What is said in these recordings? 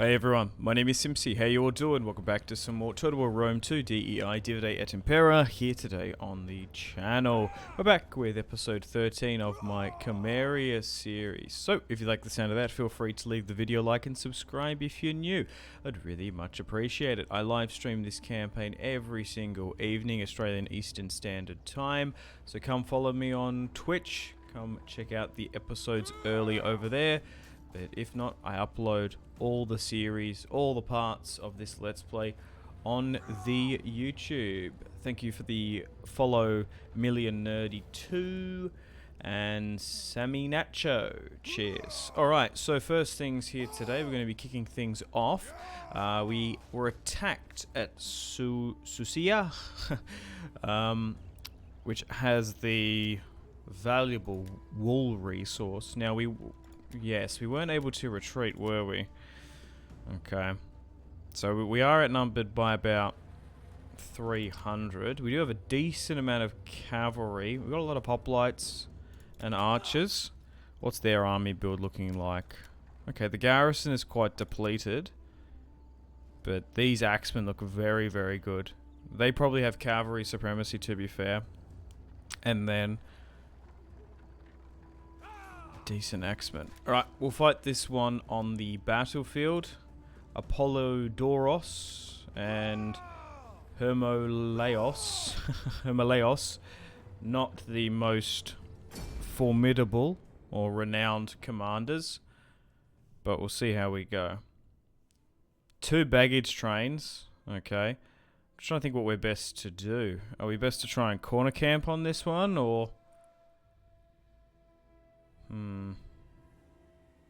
Hey everyone, my name is Simpsy. How you all doing? Welcome back to some more Total War Rome 2 DEI Divide et Impera here today on the channel. We're back with episode 13 of my Crimea series. So, if you like the sound of that, feel free to leave the video a like and subscribe if you're new. I'd really much appreciate it. I live stream this campaign every single evening, Australian Eastern Standard Time. So come follow me on Twitch. Come check out the episodes early over there. But if not, I upload all the series, all the parts of this Let's Play on the YouTube. Thank you for the follow, Million Nerdy 2 and Sammy Nacho. Cheers. Alright, so first things here today, we're going to be kicking things off. We were attacked at Susia, which has the valuable wool resource. Now Yes, we weren't able to retreat, were we? Okay. So we are outnumbered by about 300. We do have a decent amount of cavalry. We've got a lot of hoplites and archers. What's their army build looking like? Okay, the garrison is quite depleted. But these axemen look very, very good. They probably have cavalry supremacy, to be fair. And then decent axemen. Alright, we'll fight this one on the battlefield. Apollodoros and Hermolaos. Hermolaos. Not the most formidable or renowned commanders. But we'll see how we go. 2 baggage trains. Okay. I'm just trying to think what we're best to do. Are we best to try and corner camp on this one, or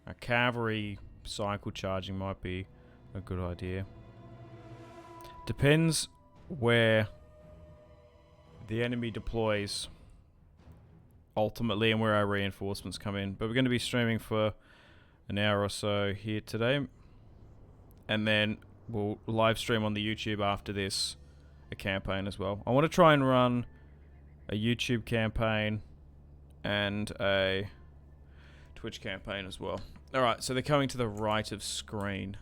a cavalry cycle charging might be a good idea. Depends where the enemy deploys ultimately and where our reinforcements come in. But we're going to be streaming for an hour or so here today. And then we'll live stream on the YouTube after this a campaign as well. I want to try and run a YouTube campaign and a Twitch campaign as well. Alright, so they're coming to the right of screen.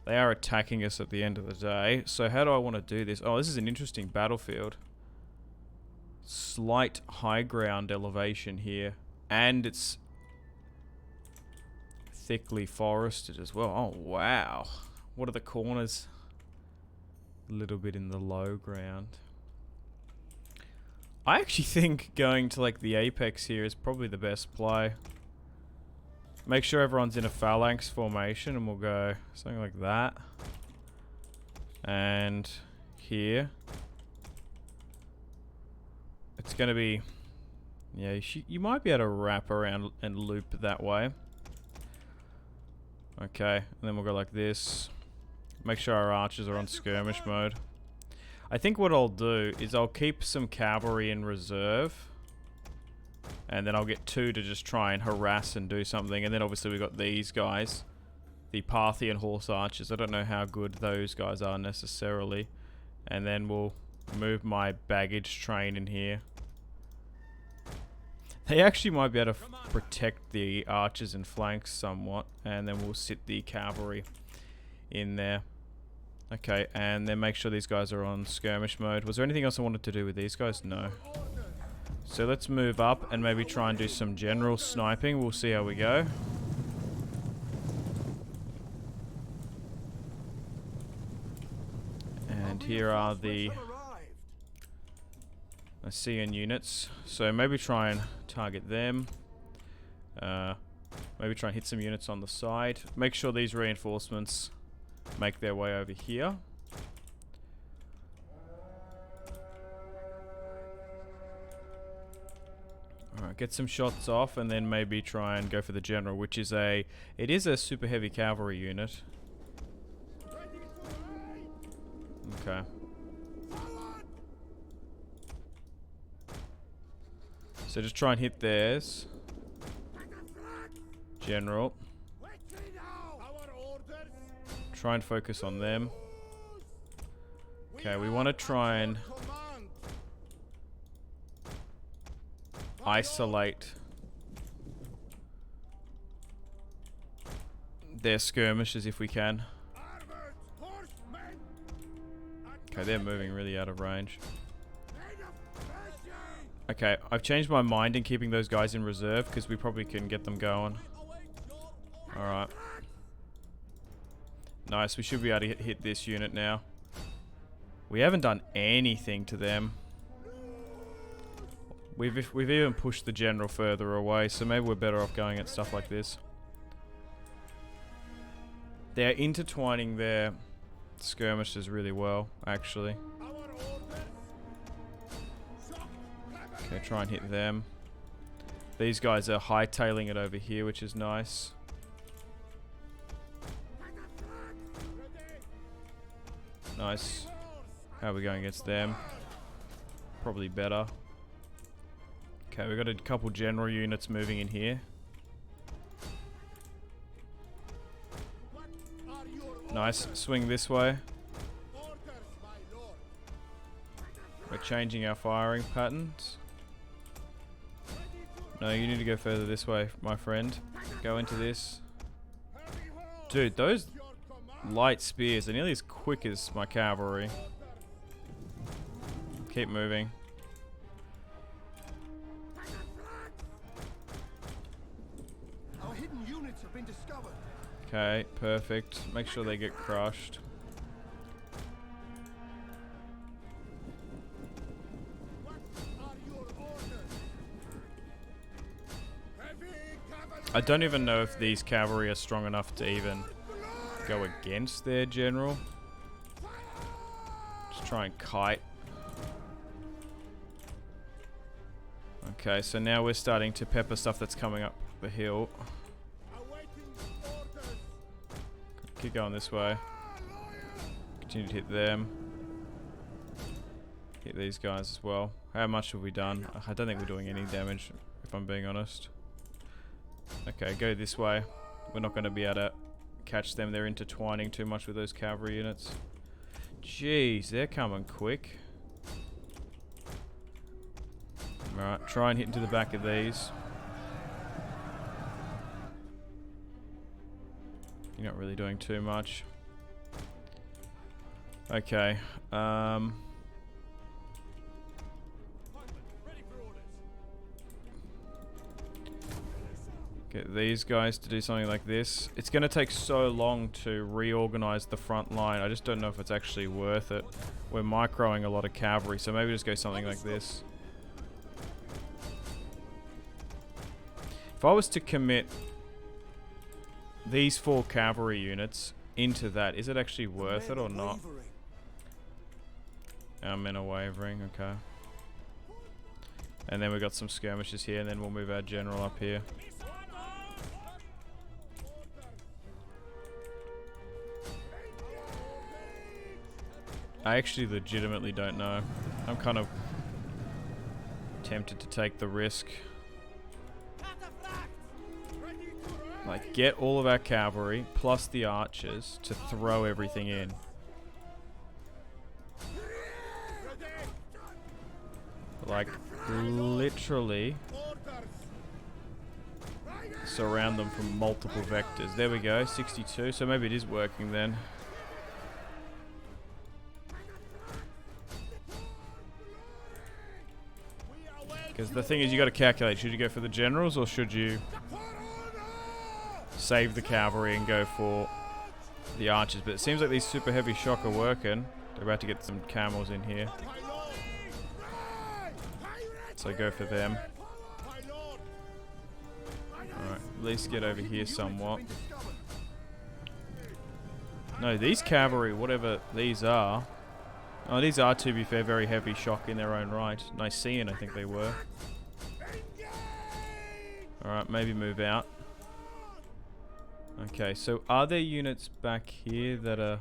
They are attacking us at the end of the day. So how do I want to do this? Oh, this is an interesting battlefield. Slight high ground elevation here. And it's thickly forested as well. Oh, wow. What are the corners? A little bit in the low ground. I actually think going to like the apex here is probably the best play. Make sure everyone's in a phalanx formation and we'll go something like that. And here. It's going to be... Yeah, you might be able to wrap around and loop that way. Okay, and then we'll go like this. Make sure our archers are on skirmish mode. I think what I'll do is I'll keep some cavalry in reserve. And then I'll get 2 to just try and harass and do something. And then obviously we've got these guys. The Parthian horse archers. I don't know how good those guys are necessarily. And then we'll move my baggage train in here. They actually might be able to protect the archers and flanks somewhat. And then we'll sit the cavalry in there. Okay, and then make sure these guys are on skirmish mode. Was there anything else I wanted to do with these guys? No. So let's move up and maybe try and do some general sniping. We'll see how we go. And here are the Assyrian units. So maybe try and target them. Maybe try and hit some units on the side. Make sure these reinforcements make their way over here. Alright, get some shots off and then maybe try and go for the general, which is it is a super heavy cavalry unit. Okay. So just try and hit theirs. General. Try and focus on them. Okay, we want to try and isolate their skirmishers if we can. Okay, they're moving really out of range. Okay, I've changed my mind in keeping those guys in reserve because we probably can get them going. Alright. Nice, we should be able to hit this unit now. We haven't done anything to them. We've even pushed the general further away, so maybe we're better off going at stuff like this. They're intertwining their skirmishers really well, actually. Okay, try and hit them. These guys are hightailing it over here, which is nice. Nice. How are we going against them? Probably better. Okay, we've got a couple general units moving in here. Nice. Swing this way. We're changing our firing patterns. No, you need to go further this way, my friend. Go into this. Dude, those light spears are nearly as quick as my cavalry. Keep moving. Our hidden units have been discovered. Okay, perfect. Make sure they get crushed. I don't even know if these cavalry are strong enough to even go against their general. Just try and kite. Okay, so now we're starting to pepper stuff that's coming up the hill. Keep going this way. Continue to hit them. Hit these guys as well. How much have we done? I don't think we're doing any damage, if I'm being honest. Okay, go this way. We're not going to be able to catch them. They're intertwining too much with those cavalry units. Jeez, they're coming quick. Alright, try and hit into the back of these. You're not really doing too much. Okay. Get these guys to do something like this. It's going to take so long to reorganize the front line. I just don't know if it's actually worth it. We're microing a lot of cavalry, so maybe just go something like this. If I was to commit these 4 cavalry units into that, is it actually worth it or not? Men are wavering, okay. And then we've got some skirmishes here, and then we'll move our general up here. I actually legitimately don't know. I'm kind of tempted to take the risk. Like, get all of our cavalry, plus the archers, to throw everything in. Like, literally surround them from multiple vectors. There we go, 62, so maybe it is working then. Because the thing is, you got to calculate, should you go for the generals or should you save the cavalry and go for the archers? But it seems like these super heavy shock are working. They're about to get some camels in here. So go for them. Alright, at least get over here somewhat. No, these cavalry, whatever these are... Oh, these are, to be fair, very heavy shock in their own right. Nicean, I think they were. Alright, maybe move out. Okay, so are there units back here that are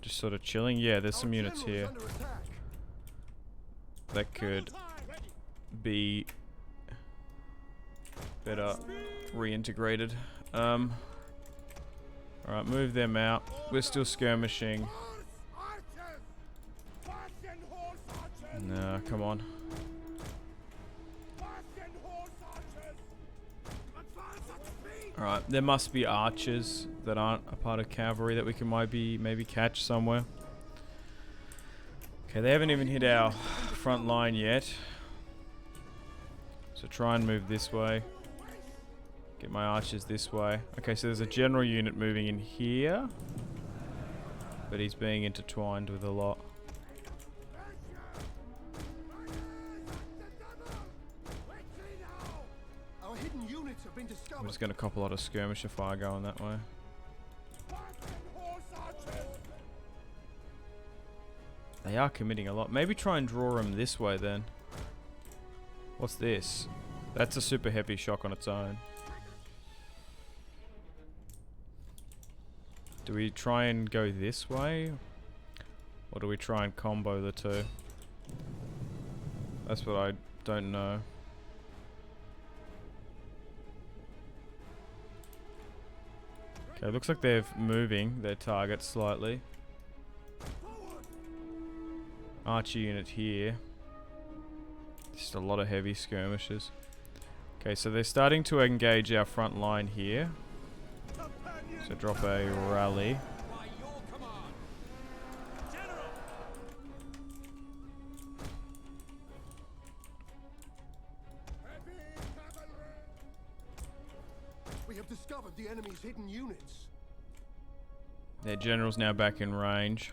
just sort of chilling? Yeah, there's some units here that could be better reintegrated. Alright, move them out. We're still skirmishing. No, come on. Alright, there must be archers that aren't a part of cavalry that we can maybe catch somewhere. Okay, they haven't even hit our front line yet. So try and move this way. Get my archers this way. Okay, so there's a general unit moving in here. But he's being intertwined with a lot. Our hidden units have been discovered. I'm just going to cop a lot of skirmisher fire going that way. They are committing a lot. Maybe try and draw them this way then. What's this? That's a super heavy shock on its own. Do we try and go this way? Or do we try and combo the two? That's what I don't know. Okay, looks like they're moving their target slightly. Archer unit here. Just a lot of heavy skirmishes. Okay, so they're starting to engage our front line here. So drop a rally. We have discovered the enemy's hidden units. Their general's now back in range.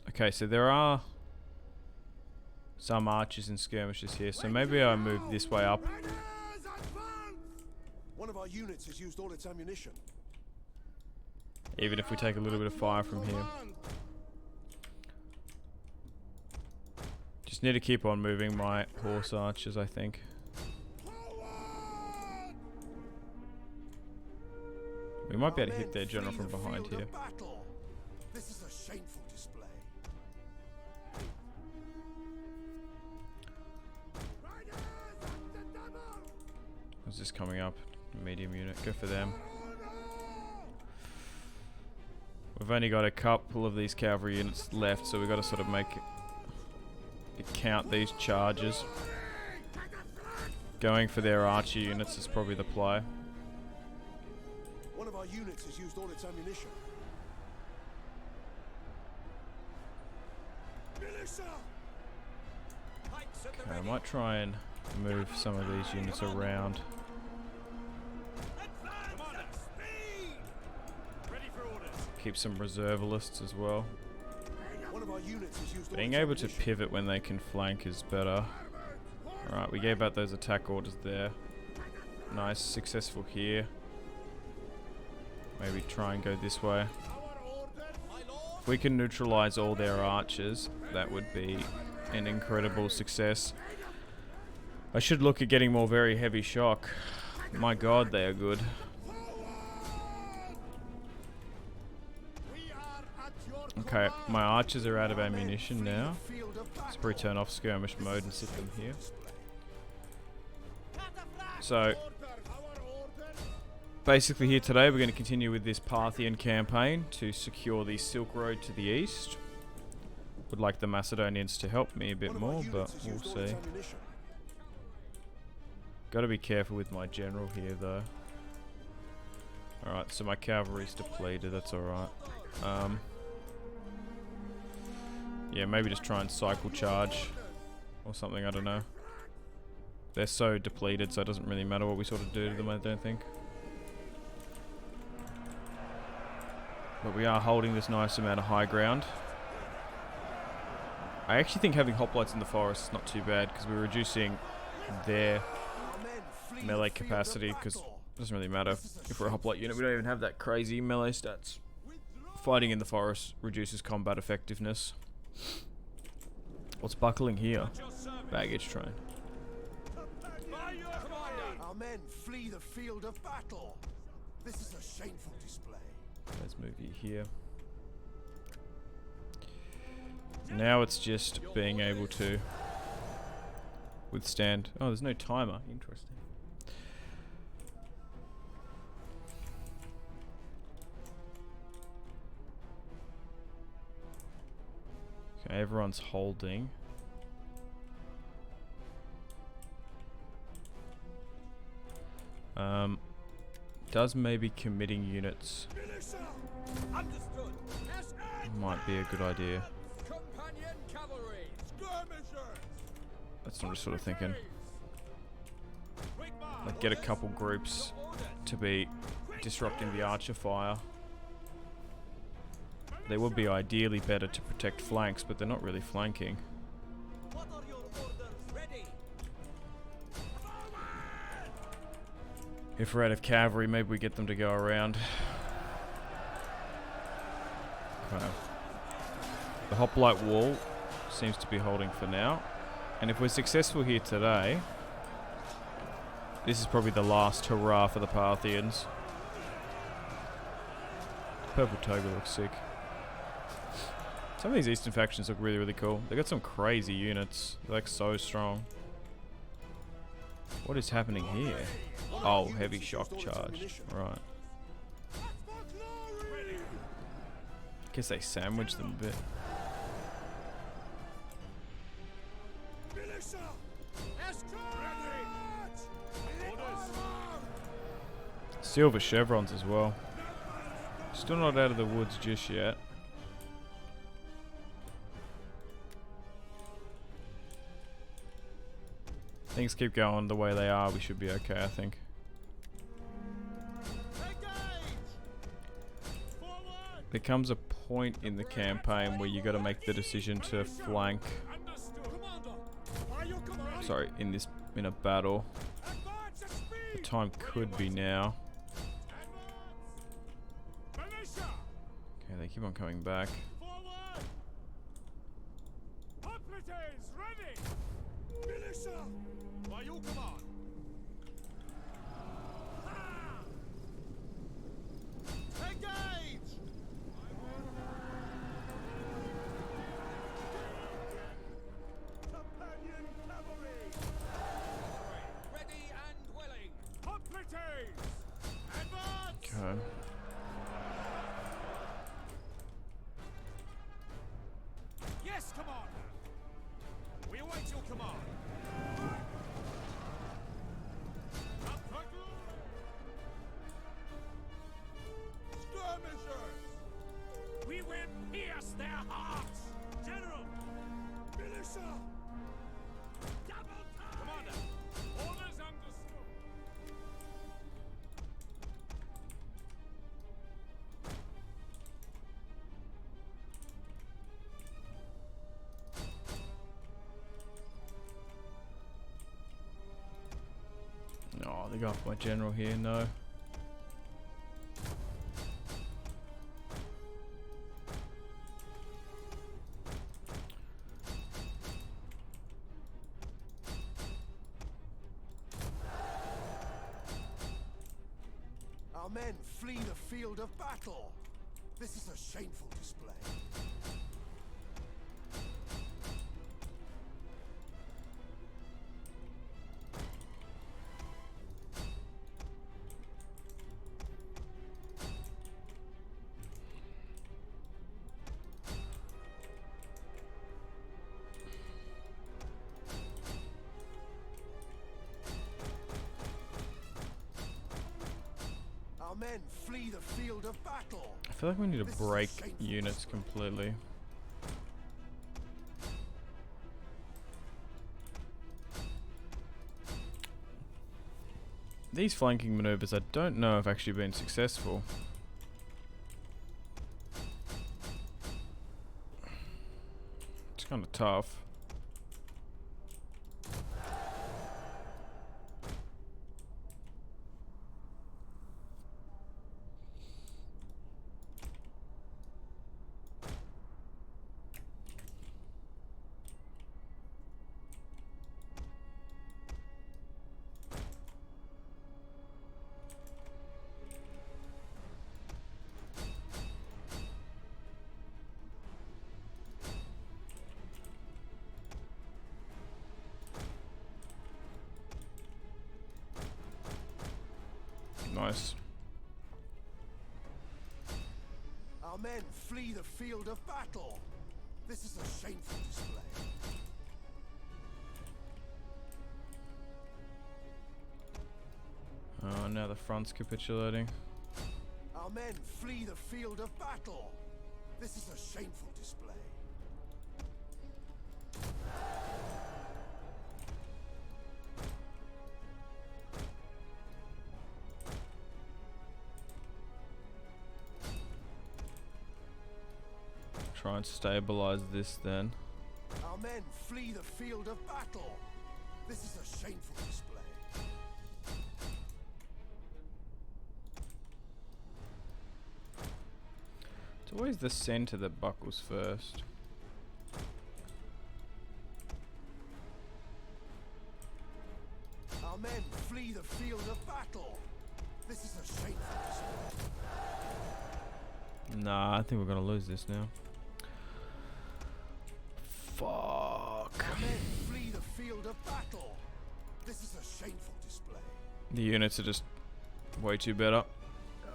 Okay, so there are some archers and skirmishers here, so maybe I move this way up. One of our units has used all its ammunition. Even if we take a little bit of fire from here. Just need to keep on moving my horse archers, I think. We might be able to hit their general from behind here. This is a shameful display. What's this coming up? Medium unit. Go for them. We've only got a couple of these cavalry units left, so we've got to sort of make it count these charges. Going for their archer units is probably the play. One of our units has used all its ammunition. Okay, I might try and move some of these units around. Keep some reservists as well. One of our units has used all Being its able to ammunition. pivot when they can flank is better. Alright, we gave out those attack orders there. Nice, successful here. Maybe try and go this way. If we can neutralize all their archers, that would be an incredible success. I should look at getting more very heavy shock. My god, they are good. Okay, my archers are out of ammunition now. Let's probably turn off skirmish mode and sit them here. So, basically here today we're going to continue with this Parthian campaign to secure the Silk Road to the east. Would like the Macedonians to help me a bit more, but we'll see. Got to be careful with my general here though. Alright, so my cavalry's depleted, that's alright. Yeah, maybe just try and cycle charge or something, I don't know. They're so depleted, so it doesn't really matter what we sort of do to them, I don't think. But we are holding this nice amount of high ground. I actually think having hoplites in the forest is not too bad, because we're reducing their melee capacity, because it doesn't really matter if we're a hoplite unit. We don't even have that crazy melee stats. Fighting in the forest reduces combat effectiveness. What's buckling here? Baggage train. Our men flee the field of battle. This is a shameful display. Let's move you here. Now it's just being able to withstand. Oh, there's no timer. Interesting. Okay, everyone's holding. Does maybe committing units Militia! Understood. might be a good idea. Companion cavalry! Skirmishers! That's what I'm just sort of thinking. Like get a couple groups to be disrupting the archer fire. They would be ideally better to protect flanks, but they're not really flanking. What are your orders? Ready! If we're out of cavalry, maybe we get them to go around. Okay. The hoplite wall seems to be holding for now. And if we're successful here today, this is probably the last hurrah for the Parthians. Purple toga looks sick. Some of these eastern factions look really, really cool. They got some crazy units. They're like so strong. What is happening here? Oh, heavy shock charge. Right. Guess they sandwich them a bit. Silver chevrons as well. Still not out of the woods just yet. Things keep going the way they are, we should be okay, I think. There comes a point in the campaign where you got to make the decision to flank. Sorry, in a battle. The time could be now. Okay, they keep on coming back. Okay. Yes, Commander. We await your command. Skirmishers! We will pierce their hearts! General! Militia! Double time! Commander! Orders understood! Oh, they got my general here, no. Our men flee the field of battle. This is a shameful display. Our men flee the field of battle. I feel like we need to This is a break shameful units completely. These flanking maneuvers I don't know have actually been successful. It's kind of tough. Nice. Our men flee the field of battle. This is a shameful display. Oh, now the front's capitulating. Our men flee the field of battle. This is a shameful display. Try and stabilize this then. Our men flee the field of battle. This is a shameful display. It's always the center that buckles first. Our men flee the field of battle. This is a shameful display. Nah, I think we're gonna lose this now. Fuck. Our men flee the field of battle. This is a shameful display. The units are just way too better.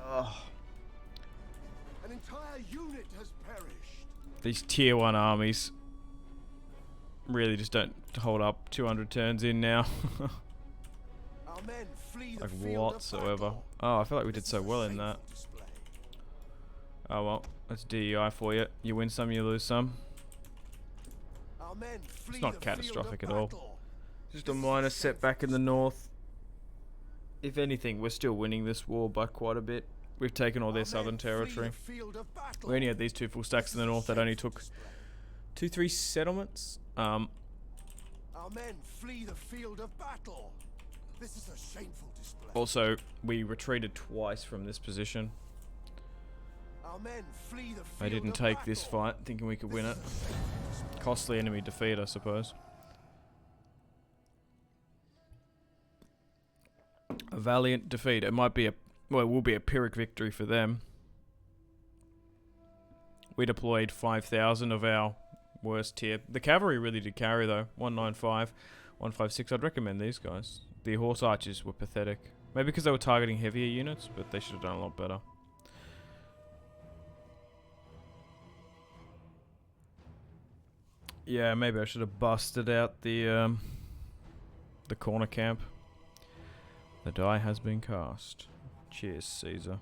Ugh. An entire unit has perished. These tier 1 armies really just don't hold up 200 turns in now. Our men flee the Like field whatsoever. of battle. Oh, I feel like we This did so is a well in that. shameful display. Oh well, that's DEI for you. You win some, you lose some. Our men flee not the catastrophic field at of all. battle. Just a minor setback in the north. If anything, we're still winning this war by quite a bit. We've taken all Our their men southern flee territory. the field of battle. We only had these 2 full stacks in the north that only took 2-3 settlements. Our men flee the field of battle. This is a shameful display. Also, we retreated twice from this position. Our men flee the field I didn't of take this battle. fight thinking we could win it. This is a shameful display. Costly enemy defeat, I suppose. A valiant defeat. It might be well, it will be a Pyrrhic victory for them. We deployed 5,000 of our worst tier. The cavalry really did carry though. 195, 156. I'd recommend these guys. The horse archers were pathetic. Maybe because they were targeting heavier units, but they should have done a lot better. Yeah, maybe I should have busted out the corner camp. The die has been cast. Cheers, Caesar.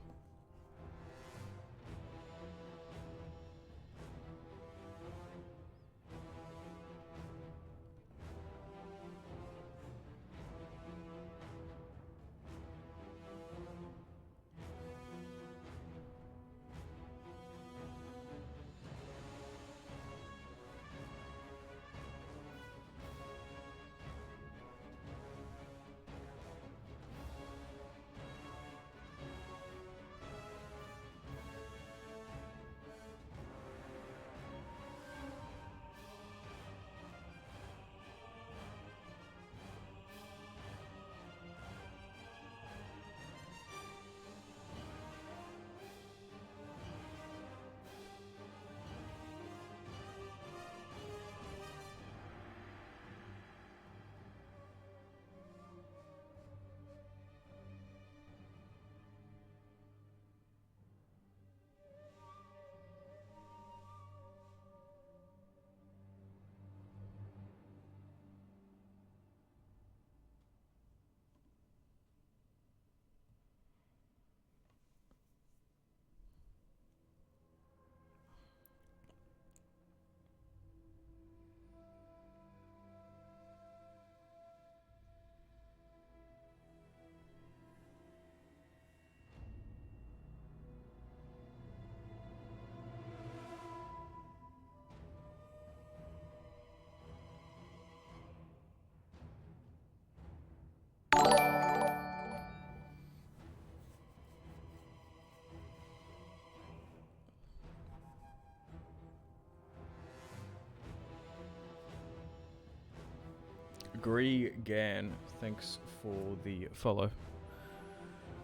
Gan, thanks for the follow.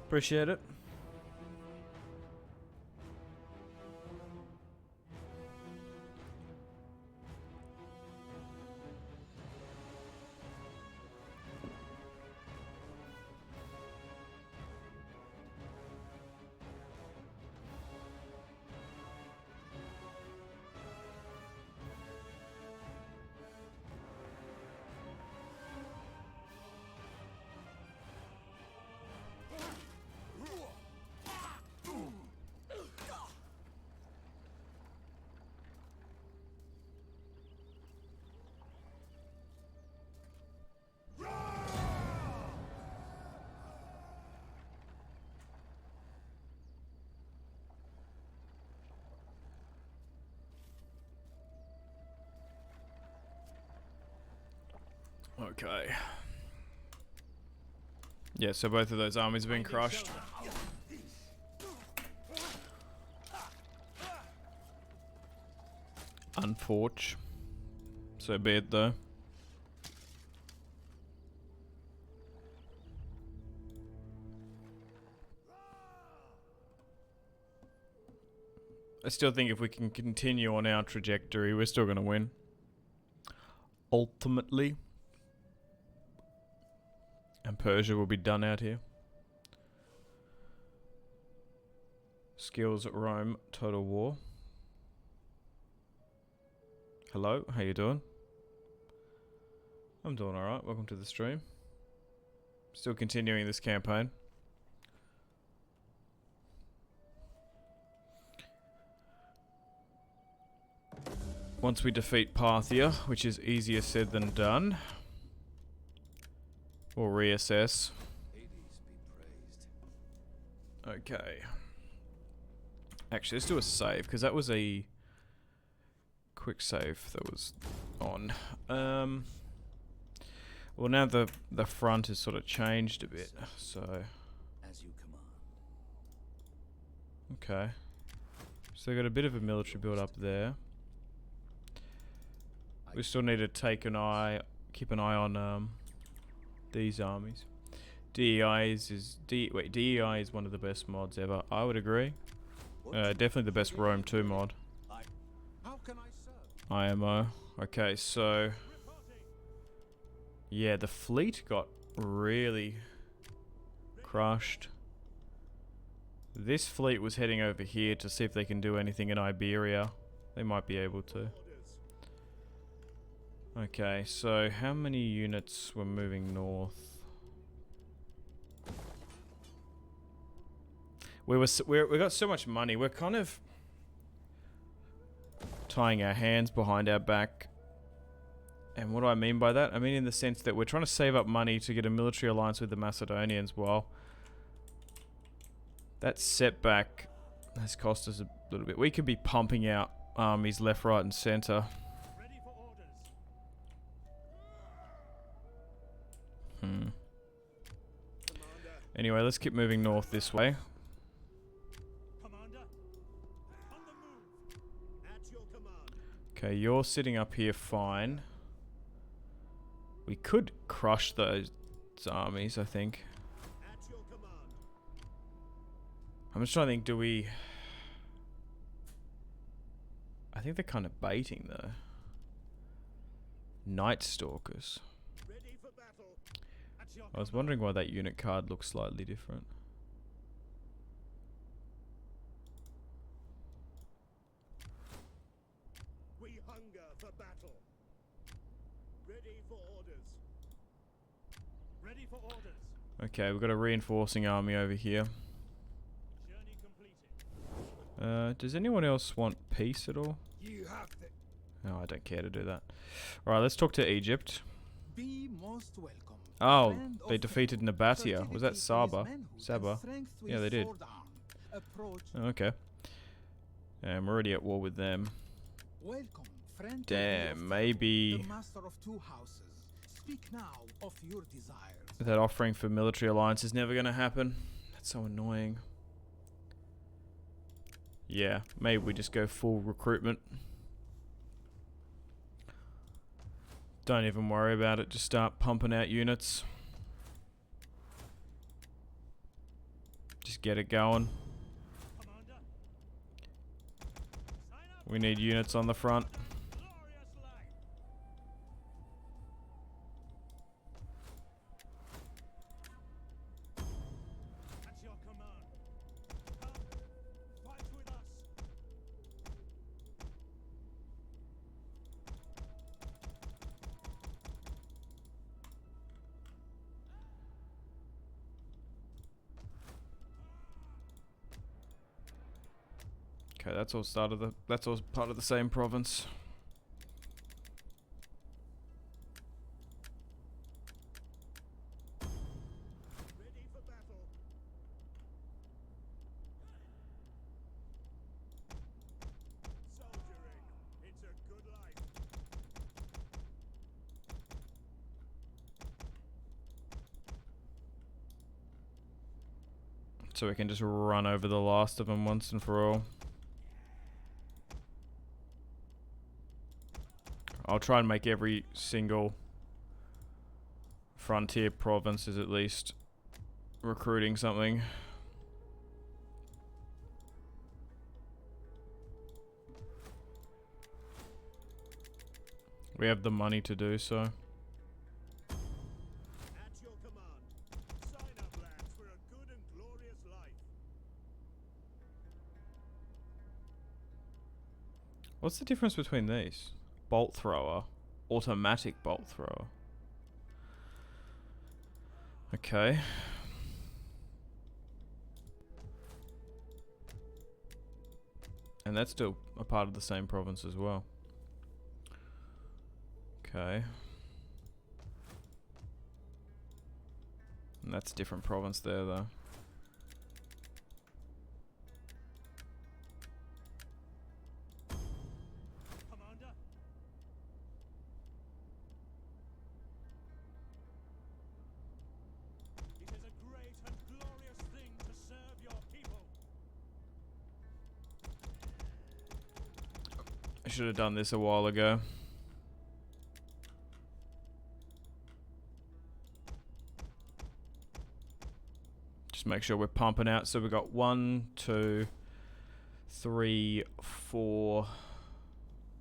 Appreciate it. Okay. Yeah, so both of those armies have been crushed. Unfortunate. So be it though. I still think if we can continue on our trajectory, we're still going to win. Ultimately. And Persia will be done out here. Skills at Rome, total war. Hello, how you doing? I'm doing alright, welcome to the stream. Still continuing this campaign. Once we defeat Parthia, which is easier said than done, we'll reassess. Okay. Actually, let's do a save, because that was a quick save that was on. Well, now the front has sort of changed a bit, so... As you command. Okay. So they got a bit of a military build up there. We still need to keep an eye on these armies. DEI DEI is one of the best mods ever. I would agree. Definitely the best Rome 2 mod. How can I serve? IMO. Okay, so yeah, the fleet got really crushed. This fleet was heading over here to see if they can do anything in Iberia. They might be able to. Okay, so how many units were moving north? We got so much money. We're kind of tying our hands behind our back. And what do I mean by that? I mean in the sense that we're trying to save up money to get a military alliance with the Macedonians. Well, that setback has cost us a little bit. We could be pumping out armies left, right, and center. Anyway, let's keep moving north this way. Okay, you're sitting up here fine. We could crush those armies, I think. I'm just trying to think, do we... I think they're kind of baiting though. Night Stalkers. I was wondering why that unit card looks slightly different. We hunger for battle. Ready for orders. Ready for orders. Okay, we've got a reinforcing army over here. Journey completed. Does anyone else want peace at all? You have to No, I don't care to do that. Alright, let's talk to Egypt. be most welcome. Oh, they defeated Nabatea. Was that Saba? Saba? Yeah, they did. Oh, okay. And we're already at war with them. Welcome, friend. Damn, maybe The master of two houses. Speak now of your desires. that offering for military alliance is never going to happen. That's so annoying. Yeah, maybe we just go full recruitment. Don't even worry about it, just start pumping out units. Just get it going. We need units on the front. Okay, that's all part of the same province. Ready for battle. Soldiering. It's a good life. So we can just run over the last of them once and for all. I'll try and make every single frontier province is at least recruiting something. We have the money to do so. At your command. Sign up, lads, for a good and glorious life. What's the difference between these? Bolt thrower, automatic bolt thrower. Okay. And that's still a part of the same province as well. Okay. And that's a different province there though. Commander. It is a great and glorious thing to serve your people. I should have done this a while ago. Just make sure we're pumping out. So we've got 1, 2, 3, 4.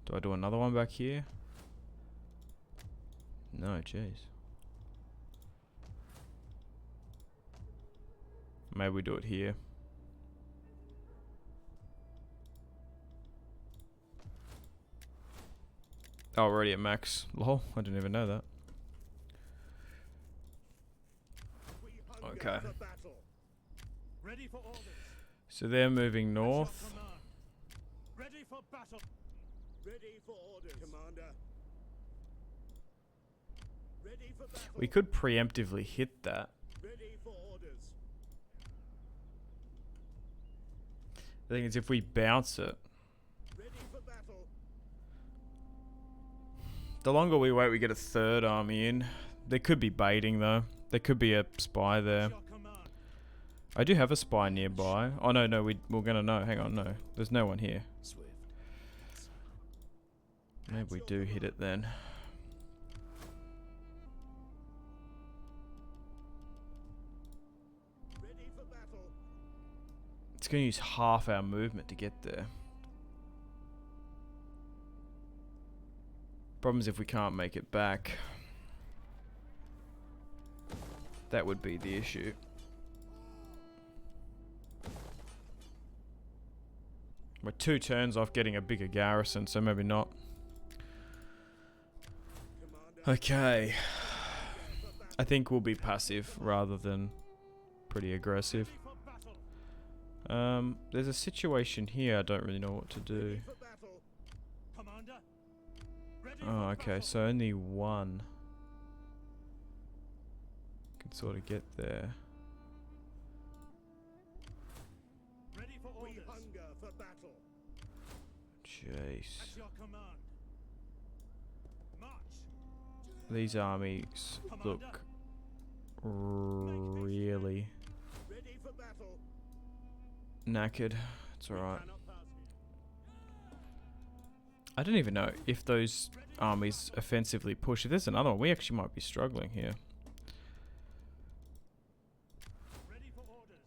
Do I do another one back here? No, jeez. Maybe we do it here. Oh, already at max. Lol, I didn't even know that. We hunger Okay. for battle. Ready for orders. So they're moving At your north. command. Ready for battle. Ready for orders, Commander. Ready for battle. We could preemptively hit that. Ready for orders. The thing is, if we bounce it, Ready for battle. the longer we wait, we get a third army in. There could be baiting though. There could be a spy there. At your command. I do have a spy nearby. Oh no, we're gonna know. Hang on, no. There's no one here. Swift. Maybe we do hit it then. Ready for battle. It's gonna use half our movement to get there. Problem is if we can't make it back. That would be the issue. We're 2 turns off getting a bigger garrison, so maybe not. Commander. Okay. I think we'll be passive rather than pretty aggressive. Ready for battle. There's a situation here I don't really know what to do. Ready for battle. Commander. Ready Oh, for okay, battle. so only one can sort of get there. Ready for orders. We hunger for battle. Jeez. At your command. March. These armies look really Ready for battle. knackered. It's alright. Cannot pass here. I don't even know if those armies offensively push. If there's another one, we actually might be struggling here. Ready for orders.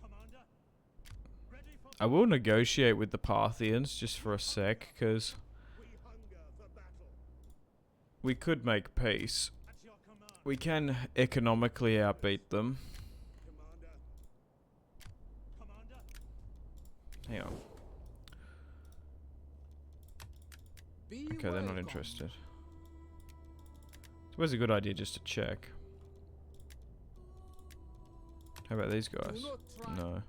Commander. Ready for I will negotiate with the Parthians just for a sec, because We hunger for battle. we could make peace. At your command. We can economically outbeat them. Commander. Commander. Hang on. Be Okay, they're not welcome. interested. So where's a good idea just to check? How about these guys? Do not try. No.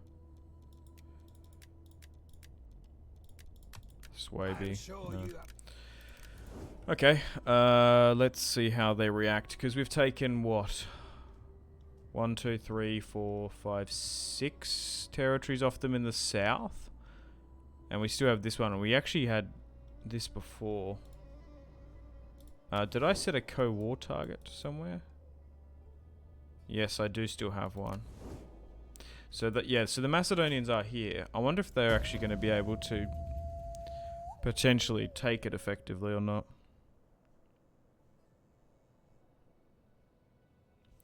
I'm Swaby. sure No. you have. Okay, let's see how they react, because we've taken what? 1, 2, 3, 4, 5, 6 territories off them in the south. And we still have this one, and we actually had this before. Did I set a co-war target somewhere? Yes, I do still have one. So that, yeah, so the Macedonians are here. I wonder if they're actually going to be able to potentially take it effectively or not.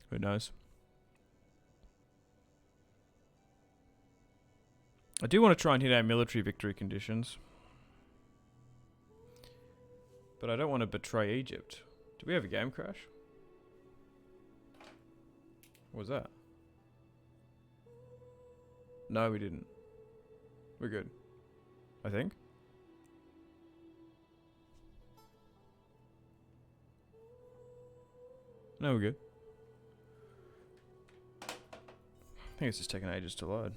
Who knows? I do want to try and hit our military victory conditions. But I don't want to betray Egypt. Did we have a game crash? What was that? No, we didn't. We're good. I think. No, we're good. I think it's just taking ages to load.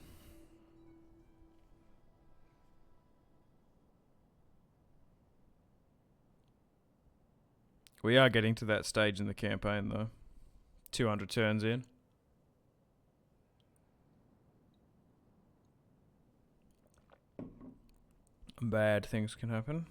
We are getting to that stage in the campaign, though. 200 turns in. Bad things can happen.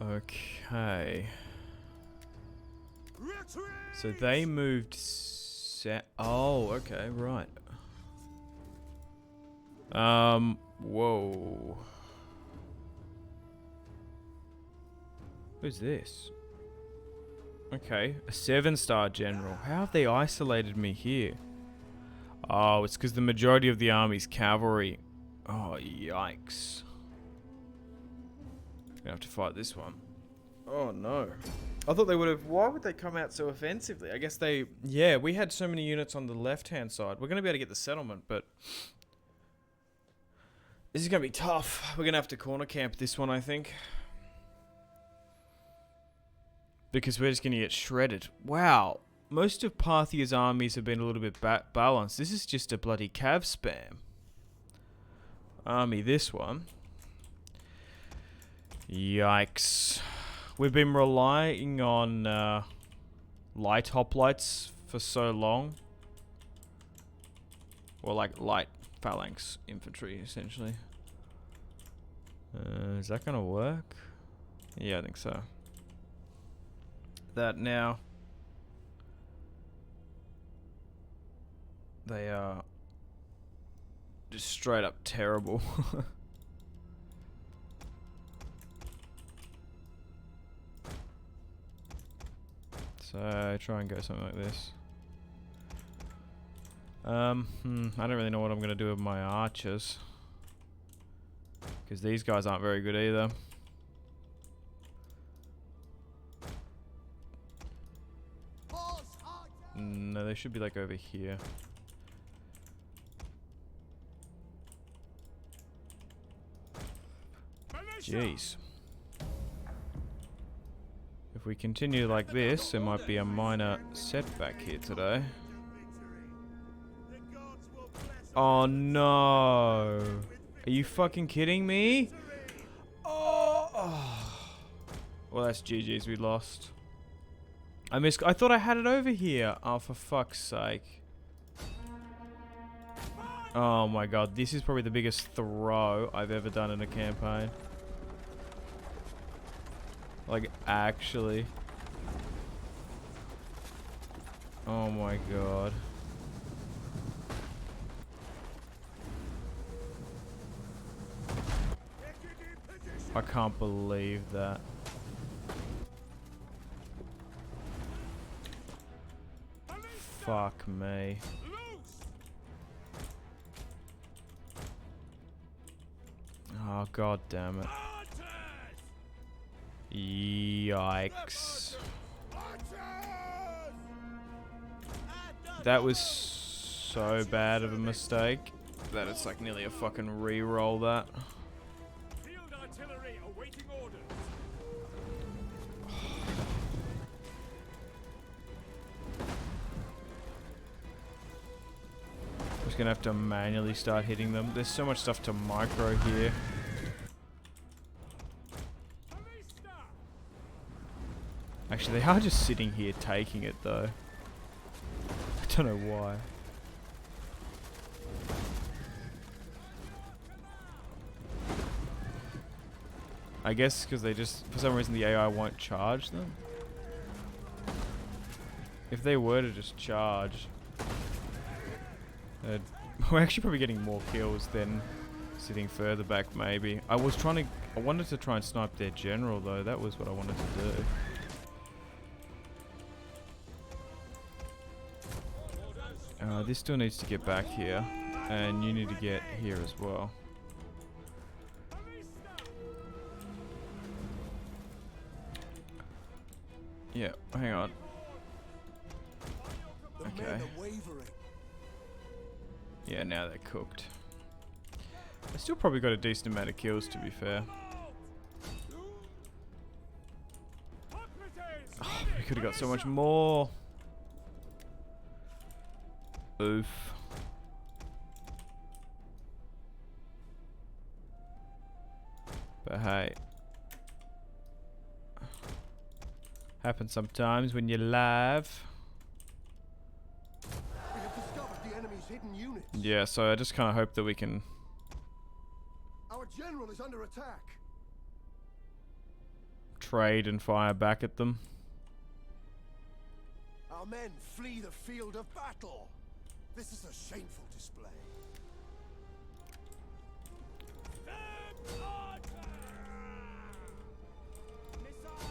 Okay. So they moved oh, okay, right. Whoa. Who's this? Okay, a 7-star general. How have they isolated me here? Oh, it's because the majority of the army's cavalry. Oh, yikes. Gonna have to fight this one. Oh no. I thought they would have. Why would they come out so offensively? I guess they. Yeah, we had so many units on the left hand side. We're gonna be able to get the settlement, but this is gonna be tough. We're gonna have to corner camp this one, I think. Because we're just gonna get shredded. Wow. Most of Parthia's armies have been a little bit balanced. This is just a bloody cav spam. Army, this one. Yikes. We've been relying on light hoplites for so long. Or like light phalanx infantry, essentially. Is that gonna work? Yeah, I think so. That now. They are just straight up terrible. So try and go something like this. I don't really know what I'm gonna do with my archers, because these guys aren't very good either. No, they should be like over here. Jeez. If we continue like this, there might be a minor setback here today. Oh no! Are you fucking kidding me? Oh! Well, that's GG's, we lost. I thought I had it over here. Oh, for fuck's sake. Oh my god, this is probably the biggest throw I've ever done in a campaign. Like, actually. Oh my god. I can't believe that. Fuck me. Oh, god damn it. Yikes. That was so bad of a mistake that it's like nearly a fucking re-roll that. Field artillery awaiting orders. just gonna have to manually start hitting them. There's so much stuff to micro here. Actually, they are just sitting here taking it though. I don't know why. I guess because they just, for some reason the AI won't charge them. If they were to just charge, we're actually probably getting more kills than sitting further back maybe. I wanted to try and snipe their general though, that was what I wanted to do. This still needs to get back here, and you need to get here as well. Yeah, hang on. Okay. Yeah, now they're cooked. I still probably got a decent amount of kills, to be fair. Oh, we could have got so much more. Oof. But hey. Happens sometimes when you're live. We have discovered the enemy's hidden units. Yeah, so I just kind of hope that we can... Our general is under attack. trade and fire back at them. Our men flee the field of battle. This is a shameful display.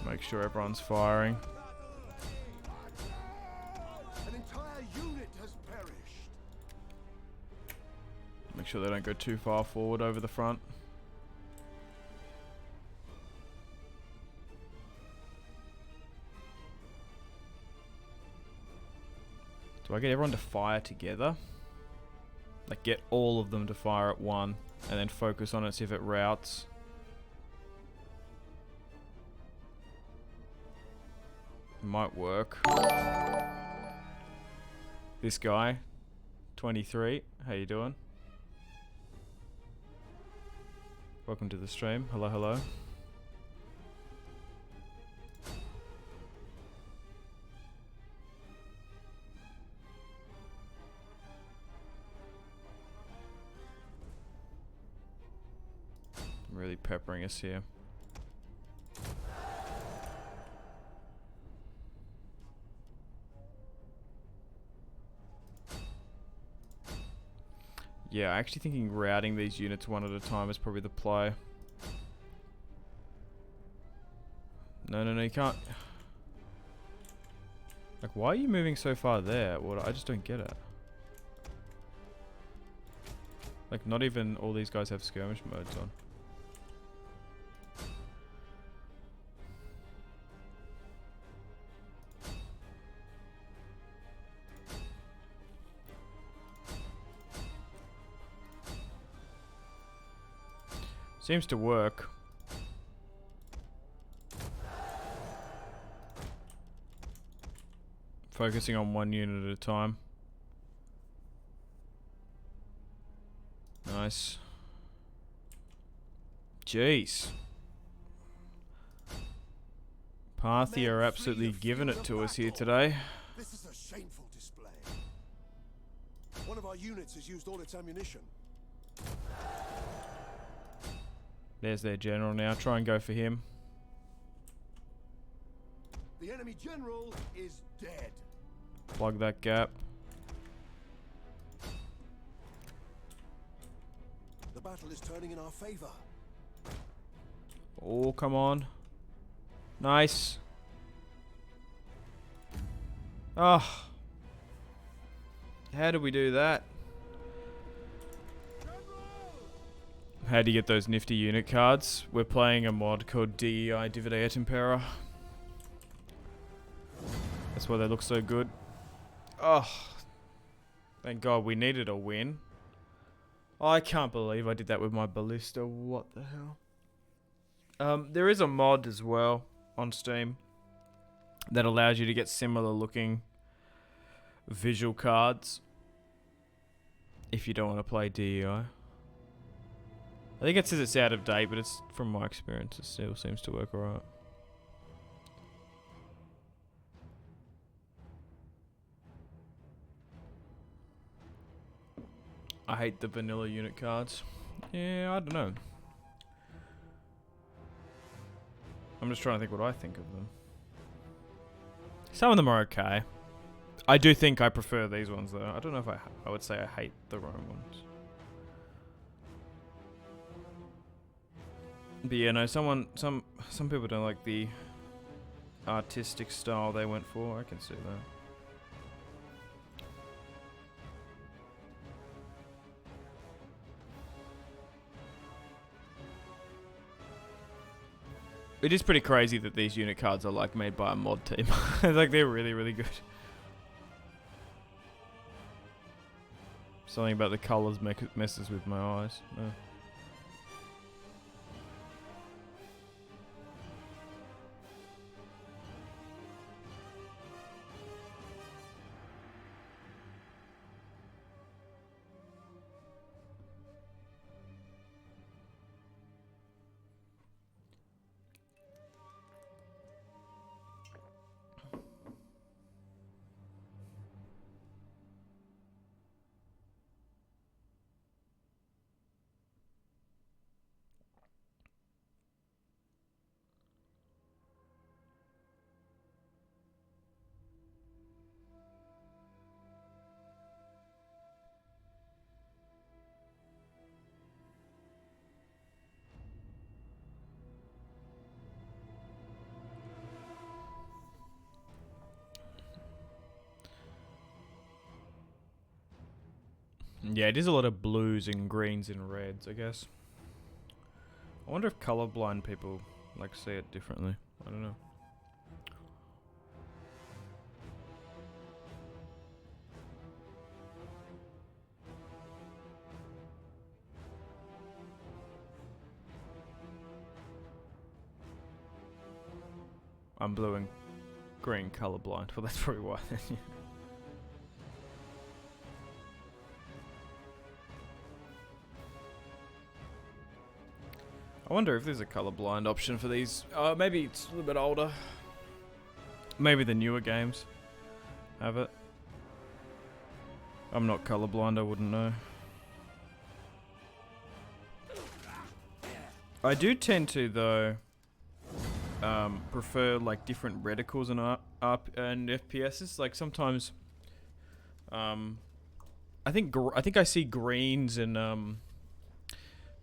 Make sure everyone's firing. An entire unit has perished. Make sure they don't go too far forward over the front. Do I get everyone to fire together? Like get all of them to fire at one and then focus on it, see if it routes. Might work. This guy, 23, how you doing? Welcome to the stream. Hello, hello. Really peppering us here. Yeah, actually thinking routing these units one at a time is probably the play. No, no, no, you can't. Like, why are you moving so far there? What? I just don't get it. Like, not even all these guys have skirmish modes on. Seems to work. Focusing on one unit at a time. Nice. Jeez. Parthia are absolutely giving it to us here today. This is a shameful display. One of our units has used all its ammunition. There's their general now. Try and go for him. The enemy general is dead. Plug that gap. The battle is turning in our favor. Oh, come on. Nice. Oh. How did we do that? How do you get those nifty unit cards? We're playing a mod called DEI Dividend et Impera. That's why they look so good. Oh, thank God we needed a win. I can't believe I did that with my ballista. What the hell? There is a mod as well on Steam that allows you to get similar looking visual cards if you don't want to play DEI. I think it says it's out of date, but it's from my experience, it still seems to work alright. I hate the vanilla unit cards. Yeah, I don't know. I'm just trying to think what I think of them. Some of them are okay. I do think I prefer these ones though. I don't know if I would say I hate the Rome ones. But yeah, no, some people don't like the artistic style they went for. I can see that. It is pretty crazy that these unit cards are like made by a mod team. Like they're really, really good. Something about the colors messes with my eyes. No. Yeah, it is a lot of blues and greens and reds, I guess. I wonder if colorblind people like see it differently. I don't know. I'm blue and green colorblind. Well, that's probably why. I wonder if there's a colorblind option for these. Maybe it's a little bit older. Maybe the newer games have it. I'm not colorblind, I wouldn't know. I do tend to, though, prefer like different reticles and and FPSs. Like sometimes, I think I see greens and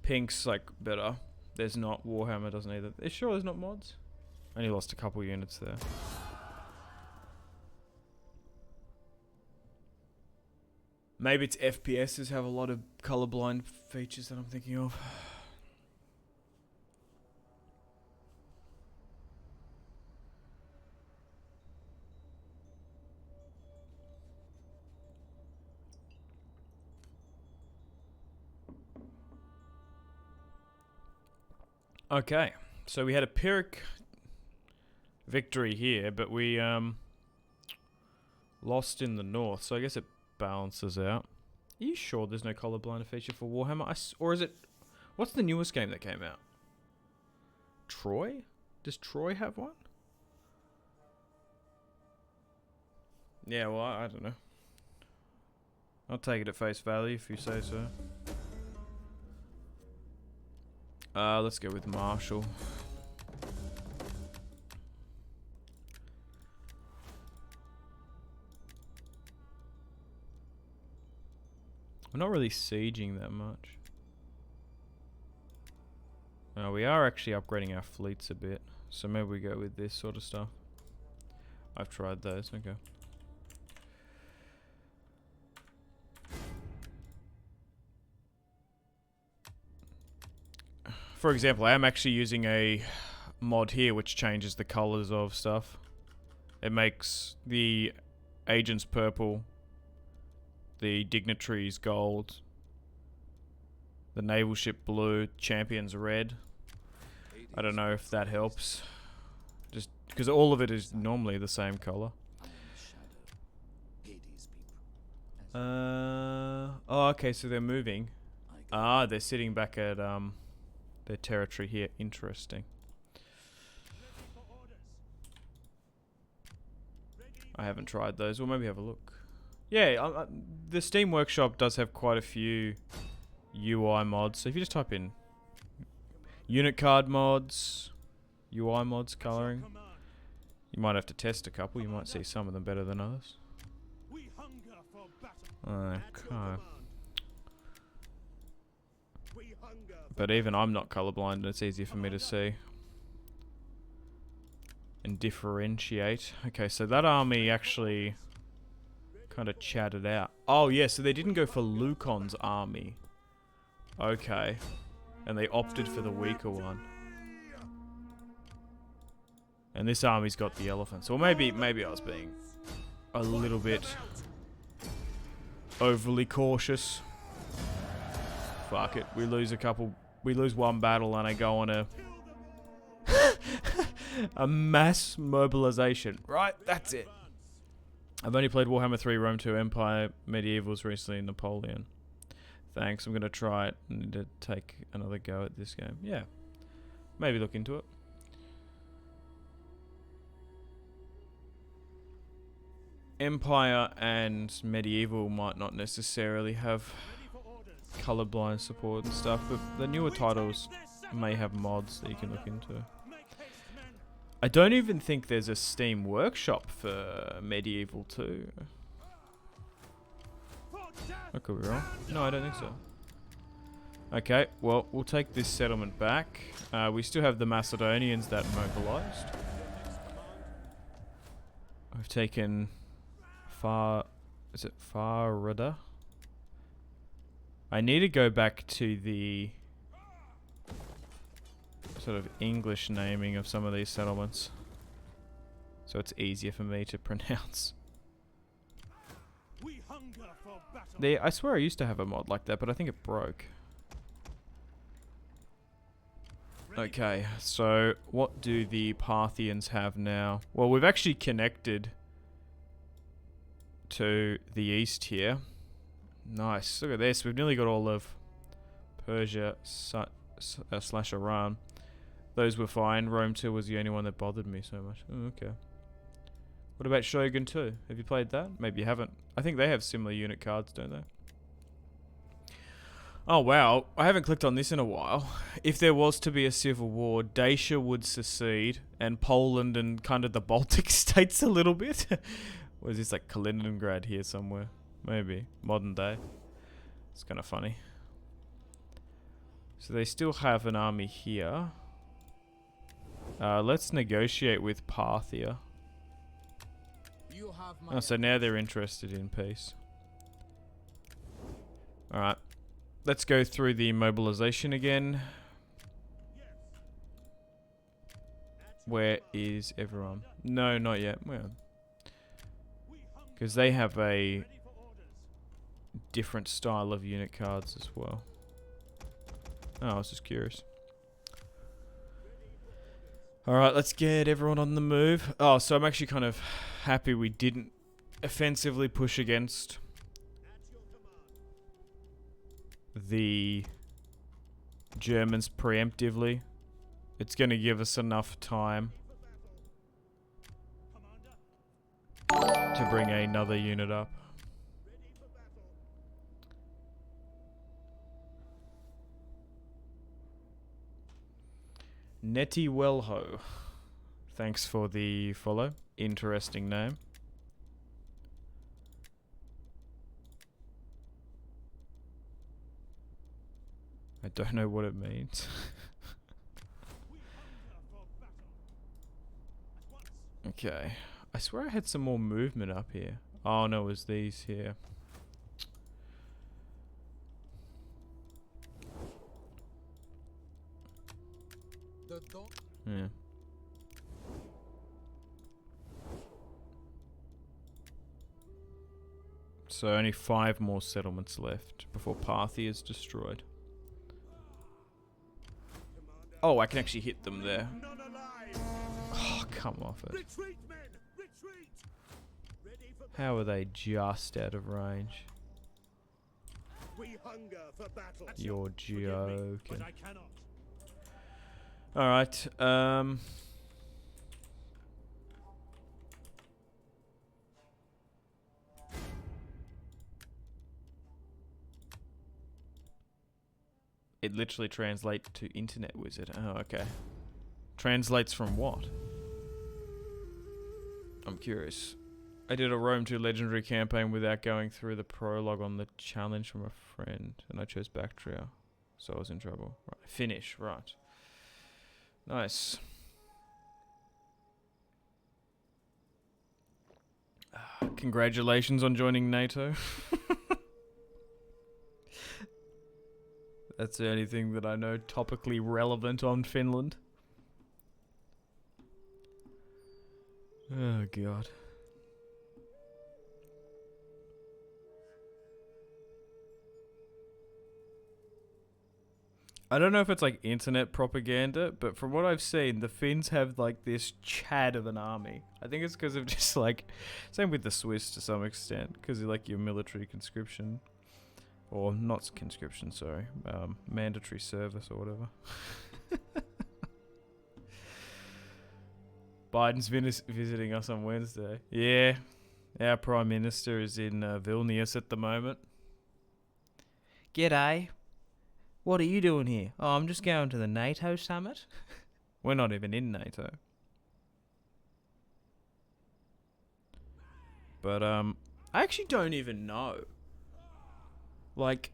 pinks like better. There's not Warhammer doesn't either. Sure, there's not mods. Only lost a couple units there. Maybe it's FPSs have a lot of colorblind features that I'm thinking of. Okay, so we had a Pyrrhic victory here, but we lost in the north, so I guess it balances out. Are you sure there's no colorblind feature for Warhammer? Or is it... What's the newest game that came out? Troy? Does Troy have one? Yeah, well, I don't know. I'll take it at face value if you say so. Let's go with Marshall. We're not really sieging that much. We are actually upgrading our fleets a bit, so maybe we go with this sort of stuff. I've tried those, okay. For example, I am actually using a mod here which changes the colors of stuff. It makes the agents purple, the dignitaries gold, the naval ship blue, champions red. I don't know if that helps. Just because all of it is normally the same color. Oh, okay, so they're moving. Ah, they're sitting back at their territory here. Interesting. I haven't tried those. Well, maybe have a look. Yeah, the Steam Workshop does have quite a few UI mods. So if you just type in unit card mods, UI mods, coloring, you might have to test a couple. You might see some of them better than others. Okay. But even I'm not colorblind, and it's easier for me to see and differentiate. Okay, so that army actually kind of chatted out. Oh, yeah, so they didn't go for Lucon's army. Okay. And they opted for the weaker one. And this army's got the elephants. Or maybe I was being a little bit overly cautious. Fuck it. We lose one battle and I go on a mass mobilization. Right, that's it. I've only played Warhammer 3, Rome 2, Empire, Medievals recently, Napoleon. Thanks, I'm going to try it. I need to take another go at this game. Yeah, maybe look into it. Empire and Medieval might not necessarily have colorblind support and stuff, but the newer titles may have mods that you can look into. I don't even think there's a Steam Workshop for Medieval 2. I could be wrong. No, I don't think so. Okay, well, we'll take this settlement back. We still have the Macedonians that mobilized. I've taken Farada? I need to go back to the sort of English naming of some of these settlements, so it's easier for me to pronounce. I swear I used to have a mod like that, but I think it broke. Okay, so what do the Parthians have now? Well, we've actually connected to the east here. Nice, look at this. We've nearly got all of Persia slash Iran. Those were fine. Rome 2 was the only one that bothered me so much. Oh, okay. What about Shogun 2? Have you played that? Maybe you haven't. I think they have similar unit cards, don't they? Oh, wow. I haven't clicked on this in a while. If there was to be a civil war, Dacia would secede, and Poland and kind of the Baltic states a little bit. What is this, like Kaliningrad here somewhere? Maybe. Modern day. It's kind of funny. So they still have an army here. Let's negotiate with Parthia. Oh, so now they're interested in peace. Alright. Let's go through the mobilization again. Where is everyone? No, not yet. Well, because they have a different style of unit cards as well. Oh, I was just curious. Alright, let's get everyone on the move. Oh, so I'm actually kind of happy we didn't offensively push against the Germans preemptively. It's going to give us enough time to bring another unit up. Netty Wellho. Thanks for the follow. Interesting name. I don't know what it means. Okay. I swear I had some more movement up here. Oh no, it was these here. Yeah. So only 5 more settlements left before Parthia is destroyed. Oh, I can actually hit them there. Oh, come off it. How are they just out of range? We hunger for battle. You're Forgive me, joking. but I cannot. Alright, it literally translates to internet wizard. Oh, okay. Translates from what? I'm curious. I did a Rome 2 legendary campaign without going through the prologue on the challenge from a friend, and I chose Bactria, so I was in trouble. Right, finish, right. Nice. Congratulations on joining NATO. That's the only thing that I know topically relevant on Finland. Oh, God. I don't know if it's like internet propaganda, but from what I've seen, the Finns have like this chad of an army. I think it's because of just like, same with the Swiss to some extent, because of like your military conscription, or not conscription, sorry, mandatory service or whatever. Biden's visiting us on Wednesday. Yeah, our Prime Minister is in Vilnius at the moment. G'day. What are you doing here? Oh, I'm just going to the NATO summit. We're not even in NATO. But, I actually don't even know. Like,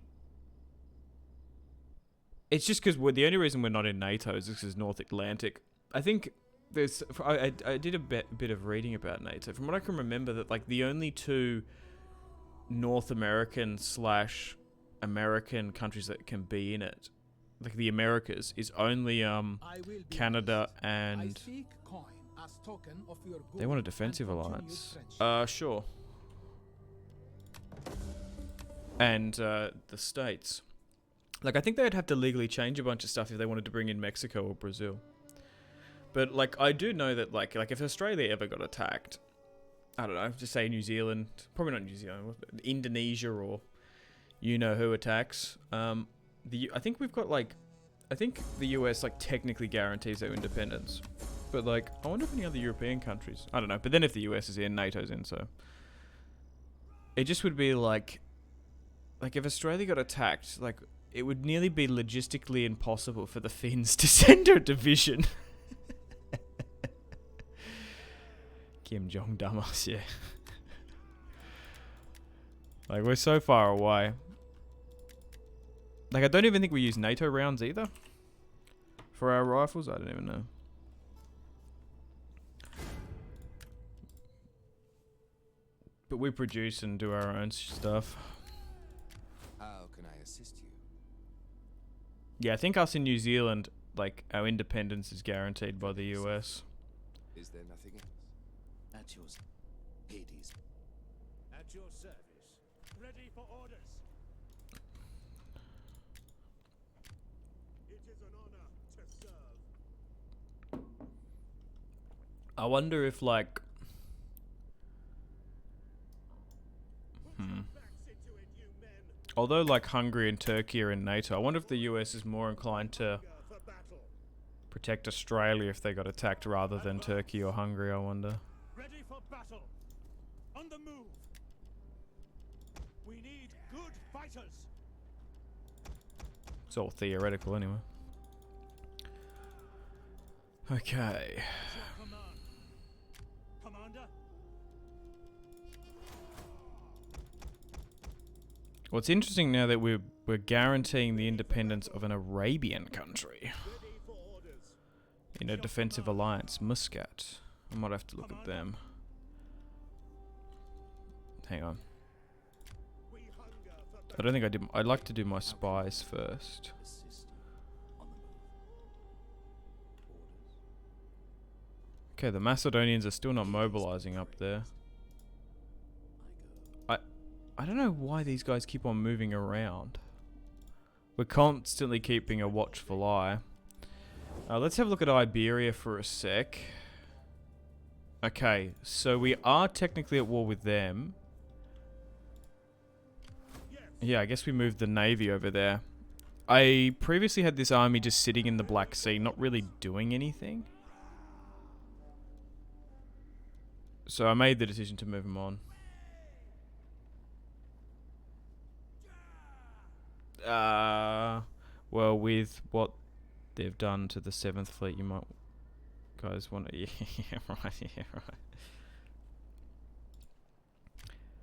it's just because the only reason we're not in NATO is because North Atlantic. I think there's, I did a bit of reading about NATO. From what I can remember, that like the only two North American / American countries that can be in it, like the Americas, is only Canada and they want a defensive alliance. Sure. And the States. Like, I think they'd have to legally change a bunch of stuff if they wanted to bring in Mexico or Brazil. But like, I do know that like if Australia ever got attacked, I don't know, just say New Zealand, probably not New Zealand, Indonesia or you know who attacks. I think we've got like, I think the US like technically guarantees their independence, but like I wonder if any other European countries. I don't know. But then if the US is in, NATO's in, so it just would be like if Australia got attacked, like it would nearly be logistically impossible for the Finns to send a division. Kim Jong dumbass, yeah. Like we're so far away. Like, I don't even think we use NATO rounds either. For our rifles, I don't even know. But we produce and do our own stuff. How can I assist you? Yeah, I think us in New Zealand, like, our independence is guaranteed by the US. Is there nothing else? At your Hades. At your service. Ready for orders. It is an honor to serve. I wonder if, like... Put your backs into it, you men. Although, like, Hungary and Turkey are in NATO, I wonder if the US is more inclined to Hunger for battle. protect Australia if they got attacked rather than Turkey or Hungary, I wonder. Ready for battle. On the move. We need good fighters. It's all theoretical anyway. Okay. At your command. Commander. What's interesting now that we're guaranteeing the independence of an Arabian country Ready for orders. in a defensive alliance, Muscat. I might have to look at them. Hang on. We hunger for I don't think I did. I'd like to do my spies first. Okay, the Macedonians are still not mobilizing up there. I don't know why these guys keep on moving around. We're constantly keeping a watchful eye. Let's have a look at Iberia for a sec. Okay, so we are technically at war with them. yes. Yeah, I guess we moved the navy over there. I previously had this army just sitting in the Black Sea, not really doing anything. So I made the decision to move them on. Well, with what they've done to the 7th Fleet, you might guys want to... Yeah, right, yeah, right.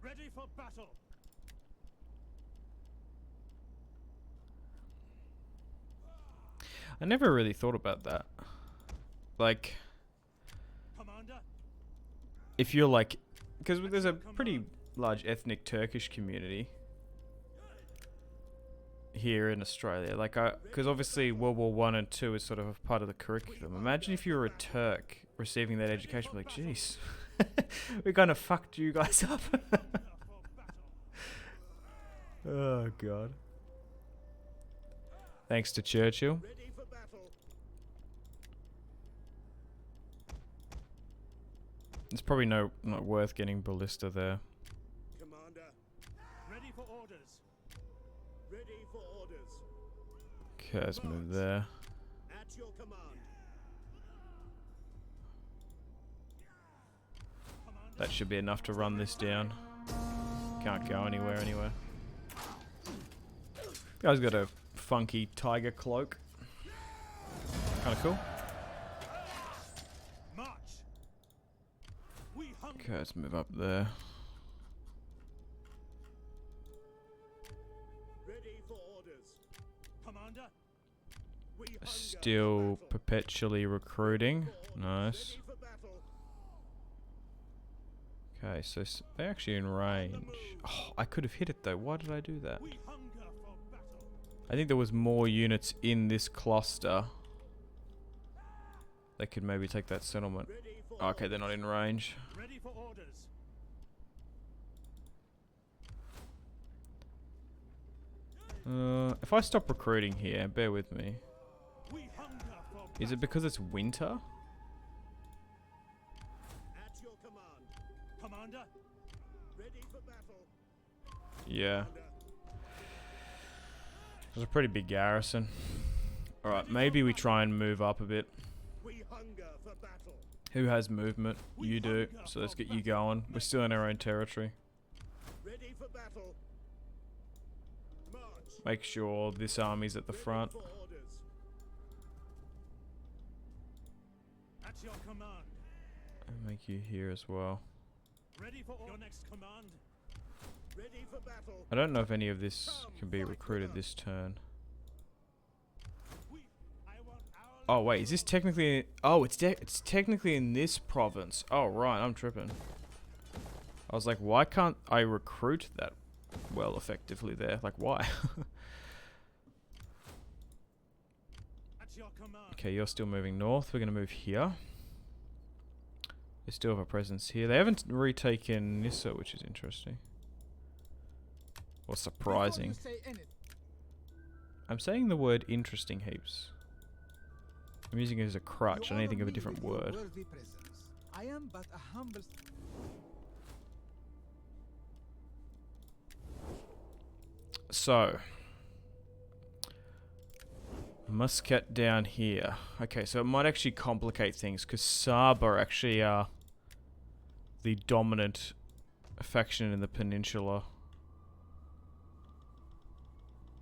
Ready for battle. I never really thought about that. Like, Commander. if you're like... Because there's a pretty large ethnic Turkish community here in Australia. Like, because obviously World War One and Two is sort of a part of the curriculum. Imagine if you were a Turk receiving that education. Like, jeez, we kind of fucked you guys up. Oh god. Thanks to Churchill. Ready for battle. It's probably not worth getting ballista there. Commander. Ready for orders. Ready for orders. Okay, let's move there. At your command. Commander. That should be enough to run this down. Can't go anywhere anyway. Guy's got a funky tiger cloak. Kind of cool. March. We hunger. Okay, let's move up there. Ready for orders. Commander. We hunger Still for battle. perpetually recruiting. Nice. Ready for battle. Okay, so they're actually in range. Oh, I could have hit it though. Why did I do that? We hunger for battle. I think there was more units in this cluster. They could maybe take that settlement. Ready for Okay, they're not in range. Ready for orders. If I stop recruiting here, bear with me. We hunger for Is it because it's winter? At your command. Commander. Ready for battle. Yeah. Commander. It's a pretty big garrison. Alright, maybe we try and move up a bit. We hunger for battle. Who has movement? You do. So let's get you going. We're still in our own territory. Ready for battle. March. Make sure this army's at the front. For orders. At your command. And make you here as well. Ready for your next command. Ready for battle. I don't know if any of this can be recruited this turn. I want our Oh wait, is this technically... Oh, it's technically in this province. Oh right, I'm tripping. I was like, why can't I recruit that well effectively there? Like, why? at your command. Okay, you're still moving north. We're going to move here. They still have a presence here. They haven't retaken Nissa, which is interesting. Or surprising. I'm saying the word interesting heaps. I'm using it as a crutch. I need to think of a different word. I am but a humble. So, Muscat down here. Okay, so it might actually complicate things because Saba actually are the dominant faction in the peninsula.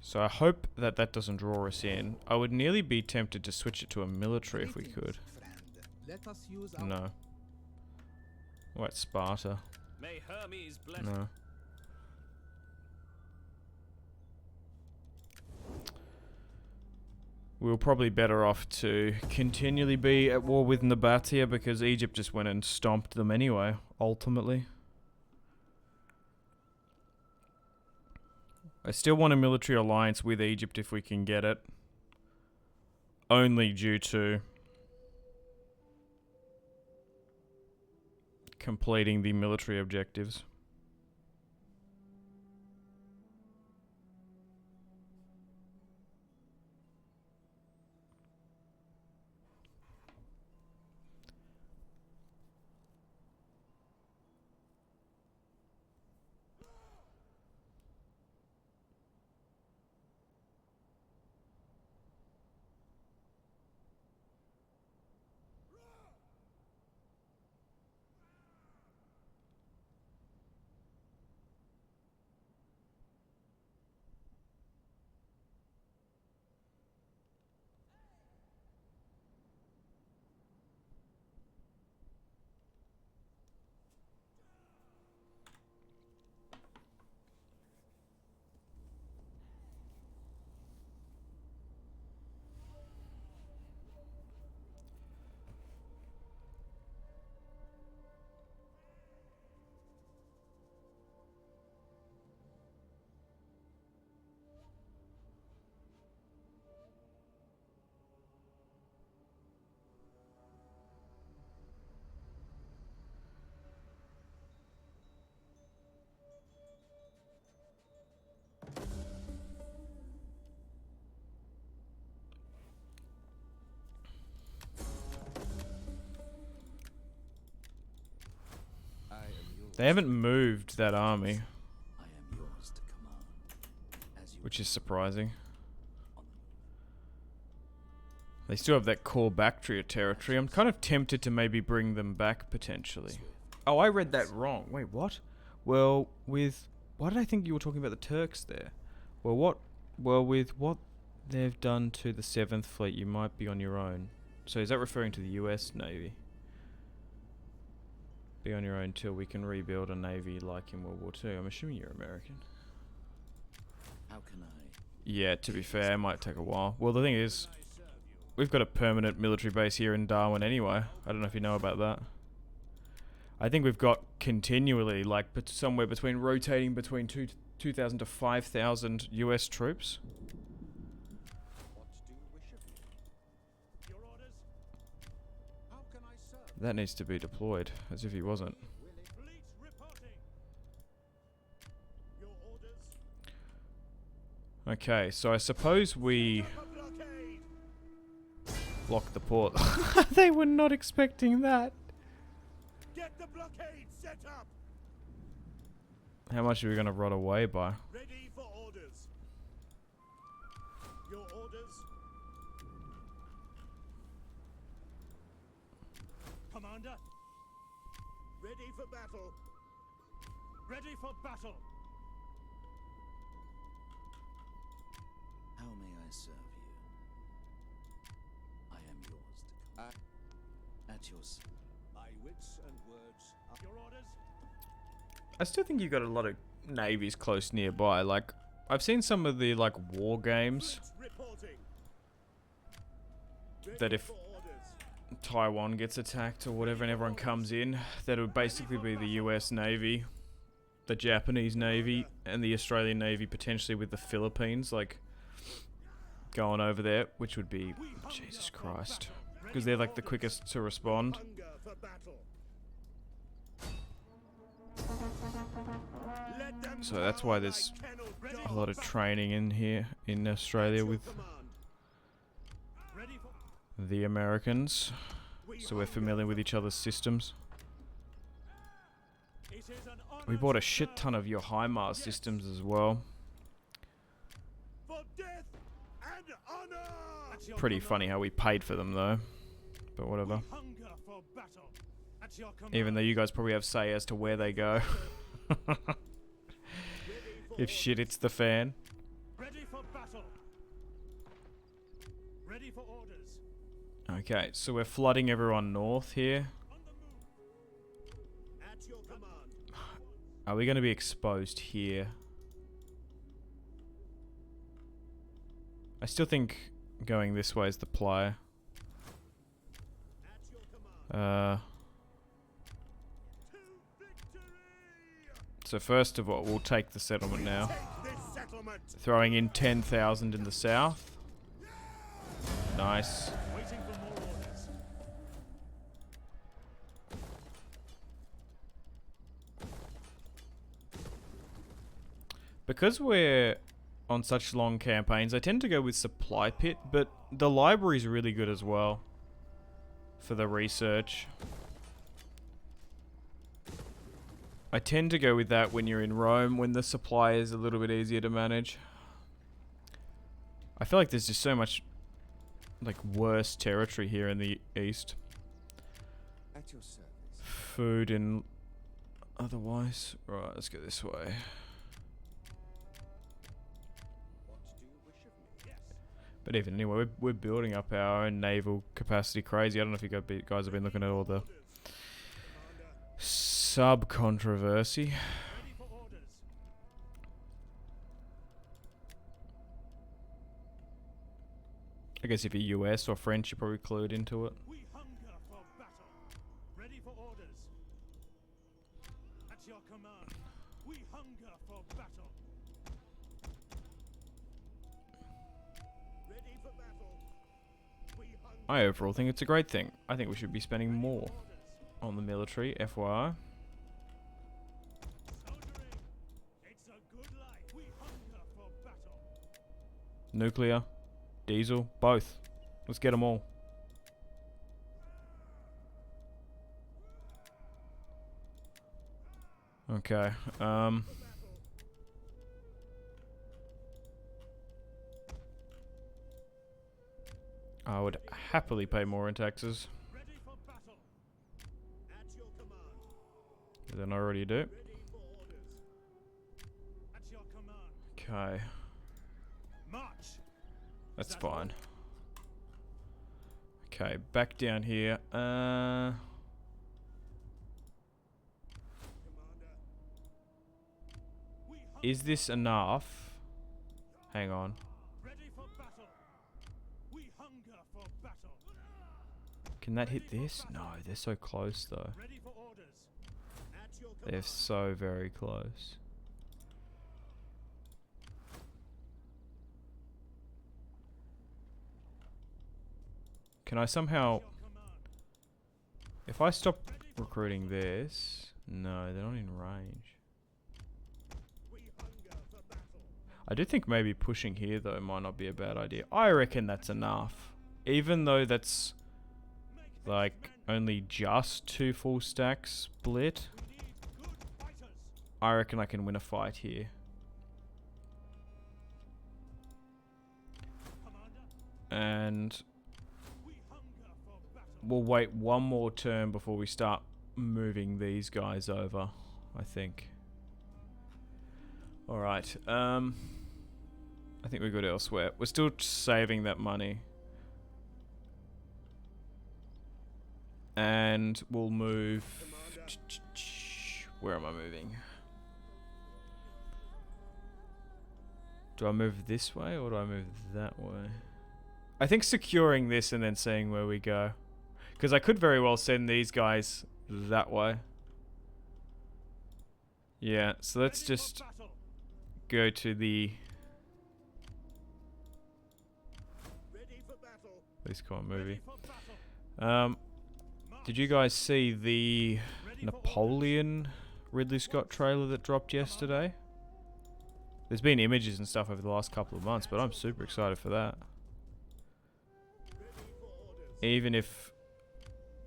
So I hope that that doesn't draw us in. I would nearly be tempted to switch it to a military if we could. Let us use No. What, Sparta? May Hermes bless. No. We were probably better off to continually be at war with Nabatea because Egypt just went and stomped them anyway, ultimately. I still want a military alliance with Egypt if we can get it. Only due to completing the military objectives. They haven't moved that army, I am yours to command. As you which is surprising. They still have that core Bactria territory. I'm kind of tempted to maybe bring them back potentially. Oh, I read that wrong. Wait, what? Well, with... Why did I think you were talking about the Turks there? Well, what... Well, with what they've done to the 7th Fleet, you might be on your own. So is that referring to the US Navy? Be on your own till we can rebuild a navy like in World War II. I'm assuming you're American. how can I? Yeah, to be fair, it might take a while. Well, the thing is, we've got a permanent military base here in Darwin anyway. I don't know if you know about that. I think we've got continually, like, somewhere between rotating between 2,000 to 5,000 US troops. What do you wish of me? Your orders? How can I serve? That needs to be deployed, as if he wasn't. Willing? Fleet reporting. Your orders? Okay, so I suppose we A blockade. block the port. They were not expecting that. Get the blockade set up. How much are we going to rot away by? Ready for orders. Your orders? Commander? Ready for battle. Ready for battle. How may I serve you? I am yours to command. At your s- My wits and words are... Your orders? I still think you've got a lot of navies close nearby. Like, I've seen some of the, like, war games Fleet reporting. that Ready if for orders. Taiwan gets attacked or whatever and everyone comes in, that it would basically be the US Navy, the Japanese Navy, and the Australian Navy potentially with the Philippines, like, going over there, which would be, Jesus Christ, because they're like the quickest to respond. Hunger for battle. Let them So that's why there's like kennel ready a for lot of battle. training in here in Australia Your with command. Ready for the Americans, so we're familiar with each other's systems. It is an honor We bought a to shit serve. ton of your HIMARS systems as well. For death and honor. At your Pretty command. funny how we paid for them though, but whatever. We hunger for battle. At your command. Even though you guys probably have say as to where they go. Ready for If shit hits the fan. Ready for battle. Ready for orders. Okay, so we're flooding everyone north here. On the move. At your command. Are we going to be exposed here? I still think going this way is the play. At your command. To victory. So first of all, we'll take the settlement now. Take this settlement. Throwing in 10,000 in the south. Nice. Waiting for more orders. Because we're on such long campaigns, I tend to go with Supply Pit, but the library's really good as well for the research. I tend to go with that when you're in Rome, when the supply is a little bit easier to manage. I feel like there's just so much, like, worse territory here in the east. At your service. Food and otherwise. Right, let's go this way. What do you wish of me? Yes. But even anyway, we're building up our own naval capacity crazy. I don't know if you guys have been looking at all the Commander. sub-controversy. Ready for orders. I guess if you're US or French, you're probably clued into it. We hunger for battle. Ready for orders. At your command. We hunger for battle. Ready for battle. We hunger I overall think it's a great thing. I think we should be spending more orders. on the military, FYI. Soldiering. It's a good life. We hunger for battle. Nuclear, diesel, both. Let's get them all. Okay. I would happily pay more in taxes Ready for battle. At your command. than I already do. Ready for orders. At your command. Okay. March. That's Settle. fine. Okay, back down here. Commander. We hunger. Is this enough? Hang on. Ready for battle. We hunger for battle. Can that hit this? No, they're so close though. Ready for orders. At your They're command. so very close. Can I somehow... Your command. If I stop recruiting this... No, they're not in range. We hunger for battle. I do think maybe pushing here though might not be a bad idea. I reckon that's enough. Even though that's Make like only just 2 full stacks split. we need good fighters. I reckon I can win a fight here. Commander. And We hunger for battle. we'll wait one more turn before we start moving these guys over, I think. Alright, I think we're good elsewhere. We're still saving that money. And we'll move... Where am I moving? Do I move this way or do I move that way? I think securing this and then seeing where we go. Because I could very well send these guys that way. Yeah, so let's Ready for just battle. go to the... Ready for battle. Please come on, Ready movie. for battle. Did you guys see the Ready for Napoleon Ridley Scott trailer that dropped yesterday? There's been images and stuff over the last couple of months, but I'm super excited for that. Ready for orders. Even if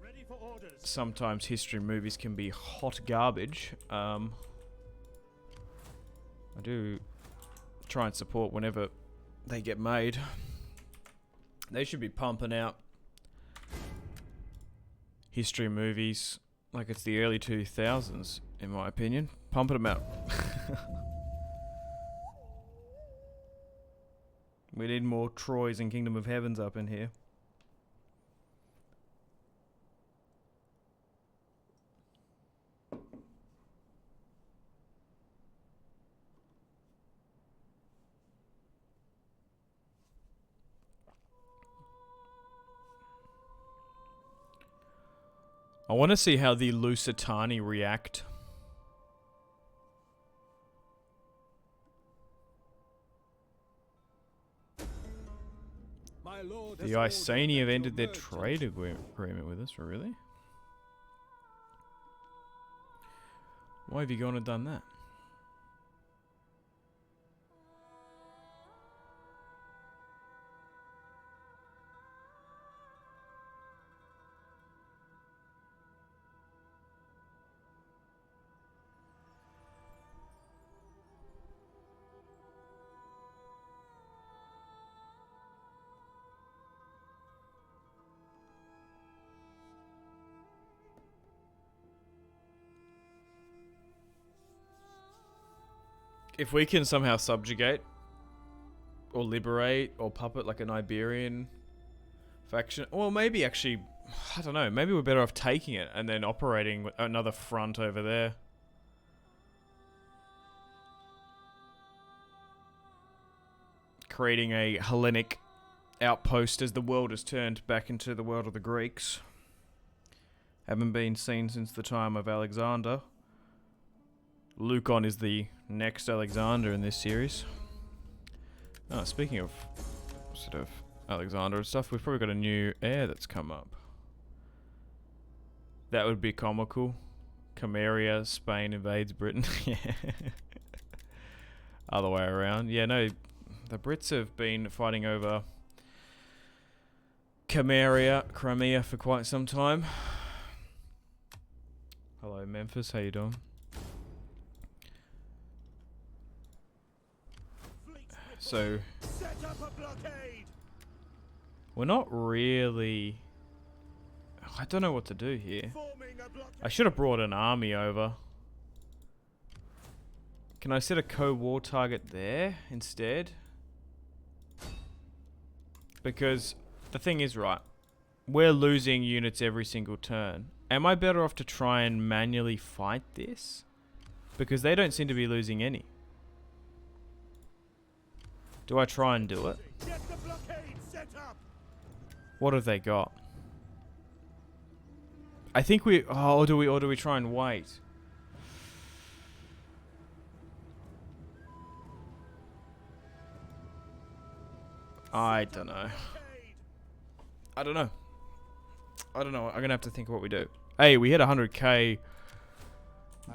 Ready for orders. sometimes history movies can be hot garbage, I do try and support whenever they get made. They should be pumping out history movies like it's the early 2000s, in my opinion. Pumping them out. We need more Troys and Kingdom of Heavens up in here. I want to see how the Lusitani react. My lord The has ordered Iceni have that ended their your trade merchants- agreement with us, really? Why have you gone and done that? If we can somehow subjugate or liberate or puppet like an Iberian faction, or maybe actually, I don't know, maybe we're better off taking it and then operating with another front over there. Creating a Hellenic outpost as the world has turned back into the world of the Greeks. Haven't been seen since the time of Alexander. Lukon is the next Alexander in this series. Oh, speaking of sort of Alexander and stuff, we've probably got a new heir that's come up. That would be comical. Crimea, Spain invades Britain. Yeah. Other way around. Yeah, no, the Brits have been fighting over Crimea for quite some time. Hello, Memphis. How you doing? So Set up a blockade. we're not really... I don't know what to do here. Forming a blockade. I should have brought an army over. Can I set a co-war target there instead? Because the thing is, right, we're losing units every single turn. Am I better off to try and manually fight this? Because they don't seem to be losing any. Do I try and do it? Get the blockade set up. What have they got? I think we... Oh, or do we try and wait? I don't know. I don't know. I'm gonna have to think of what we do. Hey, we hit 100k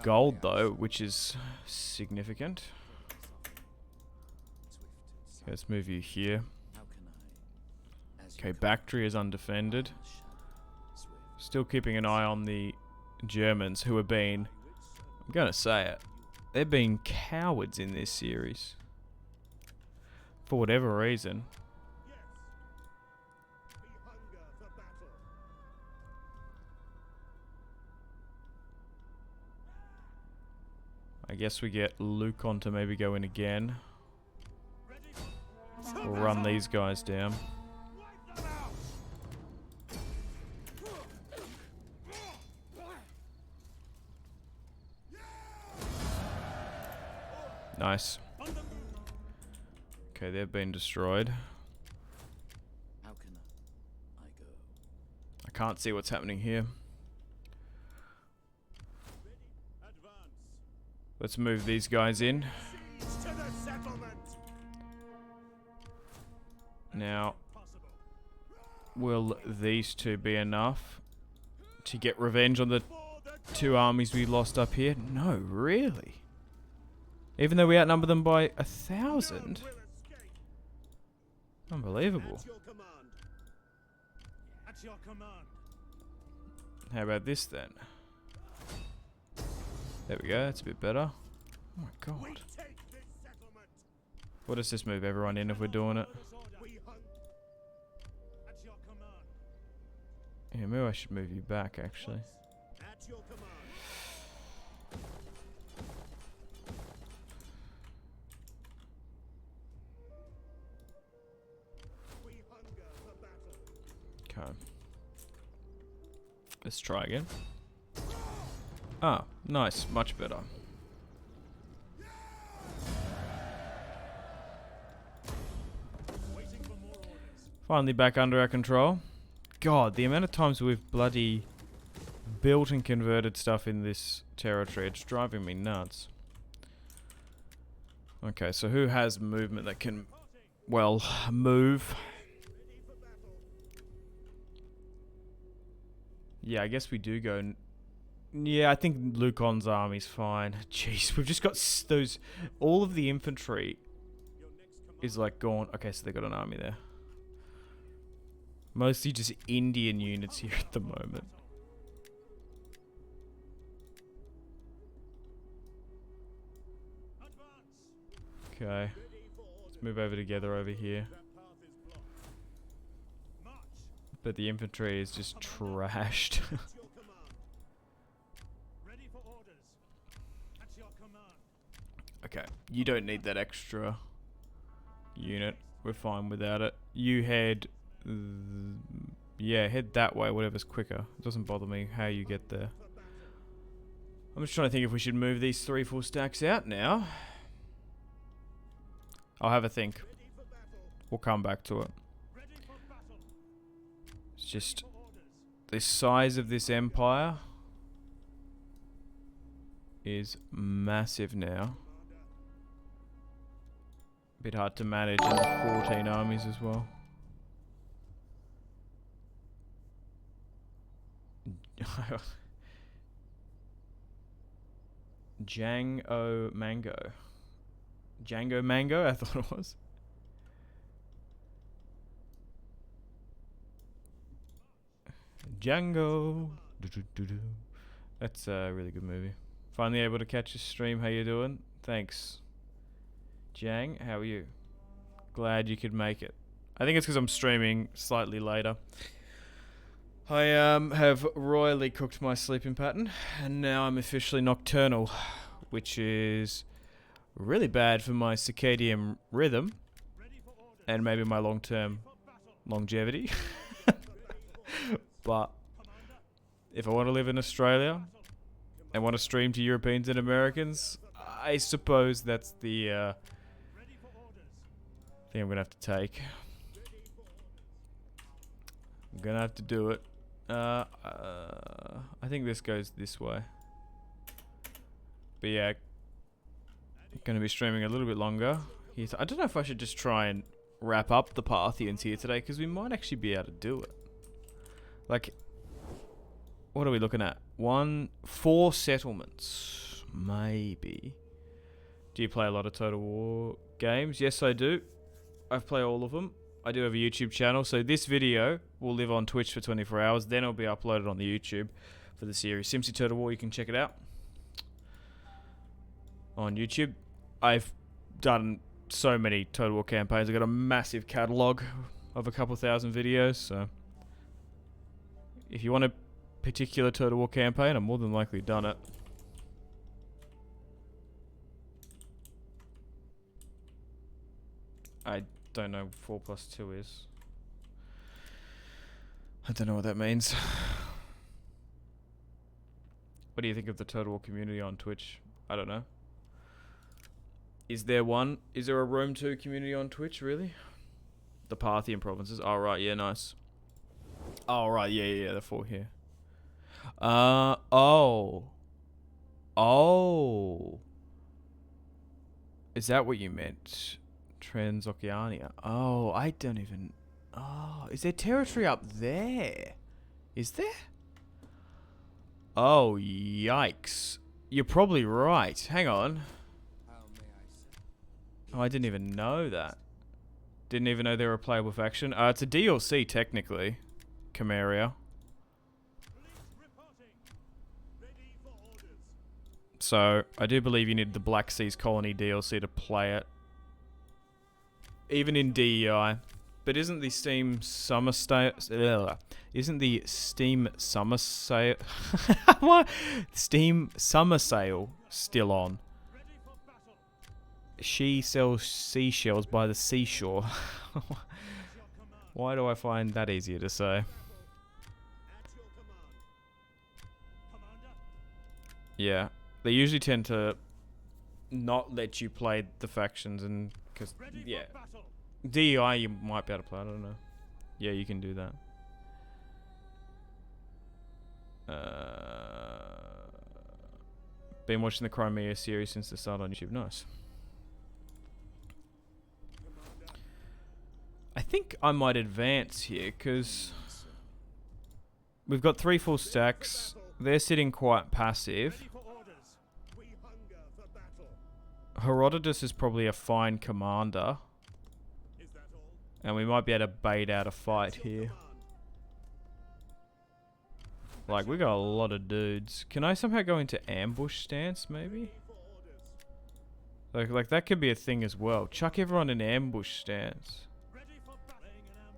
gold though, which is significant. Okay, let's move you here. How can I? As you Okay, come, Bactria is undefended. swift. Still keeping an eye on the Germans, who have been, I'm gonna say it, they've been cowards in this series. For whatever reason. Yes. We hunger for battle. I guess we get Lucon to maybe go in again. Ready. We'll run these guys down. Wipe them out. Nice. On the move. Okay, they've been destroyed. How can I go? I can't see what's happening here. Advance. Let's move these guys in. Siege to the settlement. Now, Possible. will these two be enough to get revenge on the For the two armies we lost up here? No, really? Even though we outnumber them by 1,000? None will escape. Unbelievable. At your command. At your command. How about this then? There we go, that's a bit better. Oh my We god. take this settlement. What does this move everyone in if we're doing it? We hunt. At your command. Yeah, maybe I should move you back actually. At your command. We hunger for battle. Okay. Let's try again. Ah, nice, much better. Waiting for more orders. Finally back under our control. God, the amount of times we've bloody built and converted stuff in this territory, it's driving me nuts. Okay, so who has movement that can, well, move? Ready for battle. Yeah, I guess we do go... Yeah, I think Lucon's army's fine. Jeez, we've just got those... All of the infantry Your next command. is like gone. Okay, so they got an army there. Mostly just Indian units here at the moment. Advance. Okay, Ready for order. let's move over together over here. That path is blocked. March. But the infantry is just trashed. At your command. Ready for orders. At your command. Okay, you don't need that extra unit. We're fine without it. You head... yeah, head that way, whatever's quicker. It doesn't bother me how you get there. For battle. I'm just trying to think if we should move these 3-4 stacks out now. I'll have a think. Ready for battle. We'll come back to it. Ready for battle. It's just For orders. the size of this empire is massive now. Commander. Bit hard to manage in the 14 armies as well. Django Mango. Django Mango, I thought it was. Django. Do-do-do-do. That's a really good movie. Finally able to catch a stream. How you doing? Thanks. Jang, how are you? Glad you could make it. I think it's because I'm streaming slightly later. I have royally cooked my sleeping pattern, and now I'm officially nocturnal, which is really bad for my circadian rhythm and maybe my long-term longevity. But if I want to live in Australia and want to stream to Europeans and Americans, I suppose that's the thing I'm going to have to take. I'm going to have to do it. I think this goes this way. But yeah, going to be streaming a little bit longer. I don't know if I should just try and wrap up the Parthians here today, because we might actually be able to do it. Like, what are we looking at? 4 settlements, maybe. Do you play a lot of Total War games? Yes, I do. I've played all of them. I do have a YouTube channel, so this video will live on Twitch for 24 hours. Then it'll be uploaded on the YouTube for the series SimCity Total War. You can check it out on YouTube. I've done so many Total War campaigns. I've got a massive catalogue of a couple thousand videos, so if you want a particular Total War campaign, I'm more than likely done it. I don't know what 4 plus 2 is. I don't know what that means. What do you think of the Total War community on Twitch? I don't know. Is there one? Is there a Rome 2 community on Twitch, really? The Parthian provinces. Oh, right, yeah, nice. Oh, right, yeah, the 4 here. Oh. Is that what you meant? Transoceania. Oh, I don't even... Oh, is there territory up there? Is there? Oh, yikes. You're probably right. Hang on. Oh, I didn't even know that. Didn't even know they were a playable faction. It's a DLC, technically. Crimea. So, I do believe you need the Black Seas Colony DLC to play it. Even in DEI. But isn't the Steam Summer Sale... Isn't the Steam Summer Sale... What? Steam Summer Sale still on? She sells seashells by the seashore. Why do I find that easier to say? Yeah. They usually tend to not let you play the factions, and... Because, yeah. DEI you might be able to play, I don't know. Yeah, you can do that. Been watching the Crimea series since the start on YouTube. Nice. I think I might advance here, because we've got 3 full stacks. They're sitting quite passive. Herodotus is probably a fine commander. And we might be able to bait out a fight here. Like, we got a lot of dudes. Can I somehow go into ambush stance, maybe? Like that could be a thing as well. Chuck everyone in ambush stance.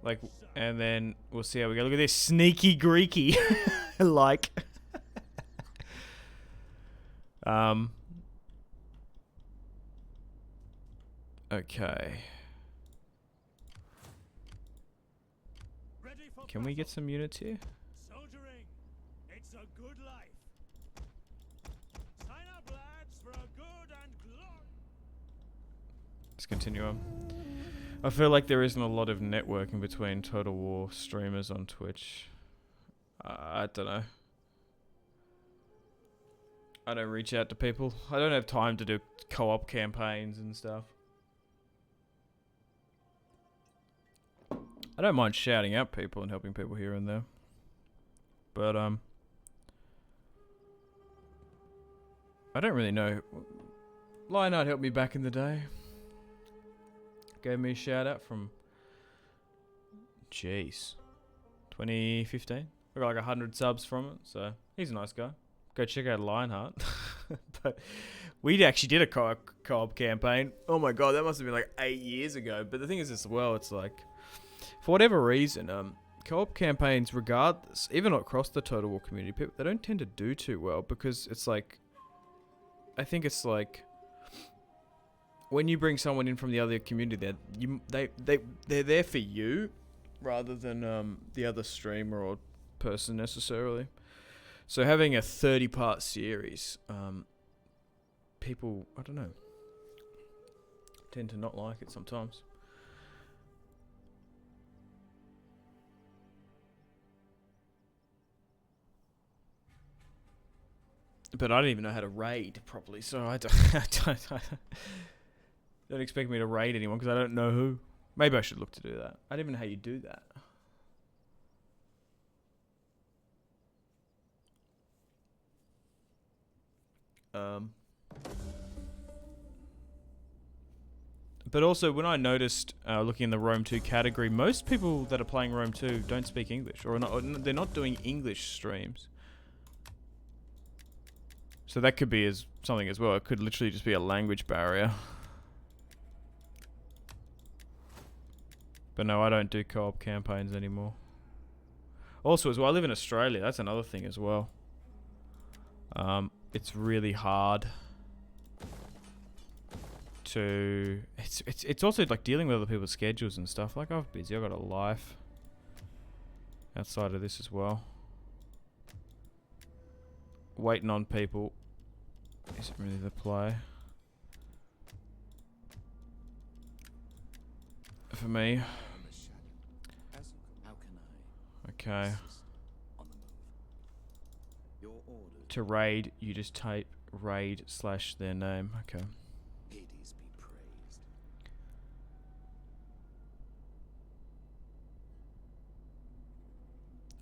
Like, and then we'll see how we go. Look at this sneaky Greeky. Like. Okay. Can we get some units here? Soldiering, it's a good life. Sign up, lads, for a good and glory. Let's continue on. I feel like there isn't a lot of networking between Total War streamers on Twitch. I don't know. I don't reach out to people. I don't have time to do co-op campaigns and stuff. I don't mind shouting out people and helping people here and there. But, I don't really know. Lionheart helped me back in the day. Gave me a shout out from... Jeez. 2015? I got like 100 subs from it, so he's a nice guy. Go check out Lionheart. But we actually did a co-op campaign. Oh my god, that must have been like 8 years ago. But the thing is as well, it's like, for whatever reason, co-op campaigns, regardless, even across the Total War community, people, they don't tend to do too well, because it's like, I think it's like, when you bring someone in from the other community, they're there for you, rather than the other streamer or person necessarily. So having a 30-part series, people, I don't know, tend to not like it sometimes. But I don't even know how to raid properly, so I don't expect me to raid anyone because I don't know who. Maybe I should look to do that. I don't even know how you do that. But also, when I noticed, looking in the Rome 2 category, most people that are playing Rome 2 don't speak English, or they're not doing English streams. So that could be something as well. It could literally just be a language barrier. But no, I don't do co-op campaigns anymore. Also, as well, I live in Australia. That's another thing as well. It's really hard to... It's also like dealing with other people's schedules and stuff. Like, I'm busy. I've got a life outside of this as well. Waiting on people isn't really the play for me. Okay. To raid, you just type raid / their name. Okay. Hades be praised.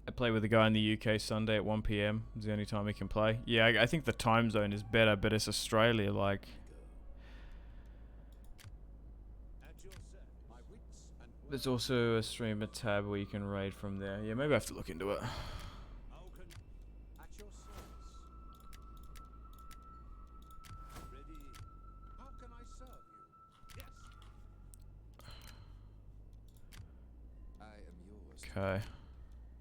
I play with a guy in the UK Sunday at 1 PM. It's the only time he can play. Yeah, I think the time zone is better, but it's Australia, like... There's also a streamer tab where you can raid from there. Yeah, maybe I have to look into it. Okay.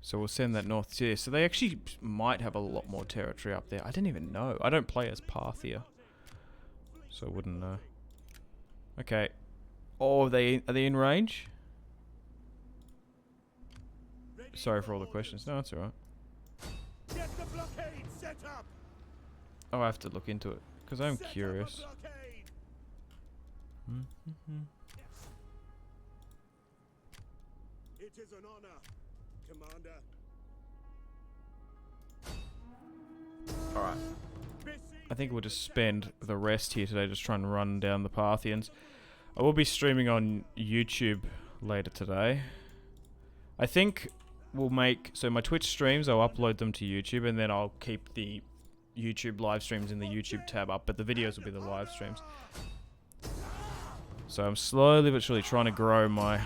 So we'll send that north tier. So they actually might have a lot more territory up there. I didn't even know. I don't play as Parthia, so I wouldn't know. Okay. Oh, are they in range? Sorry for all the questions. No, that's alright. Get the blockade set up. Oh, I have to look into it because I'm curious. It is an honor, Commander. Alright. I think we'll just spend the rest here today just trying to run down the Parthians. I will be streaming on YouTube later today. I think we'll make... So my Twitch streams, I'll upload them to YouTube, and then I'll keep the YouTube live streams in the YouTube tab up, but the videos will be the live streams. So I'm slowly but surely trying to grow my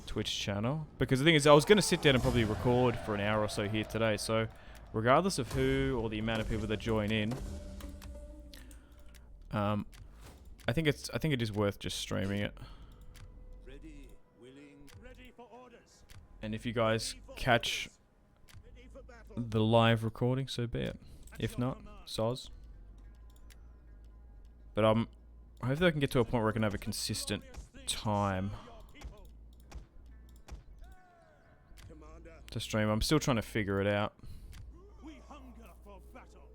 Twitch channel. Because the thing is, I was going to sit down and probably record for an hour or so here today, so regardless of who or the amount of people that join in, I think it is worth just streaming it. Ready, willing, ready for orders. And if you guys catch the live recording, so be it. If not, soz. But hopefully I can get to a point where I can have a consistent time to stream. I'm still trying to figure it out. We hunger for battle.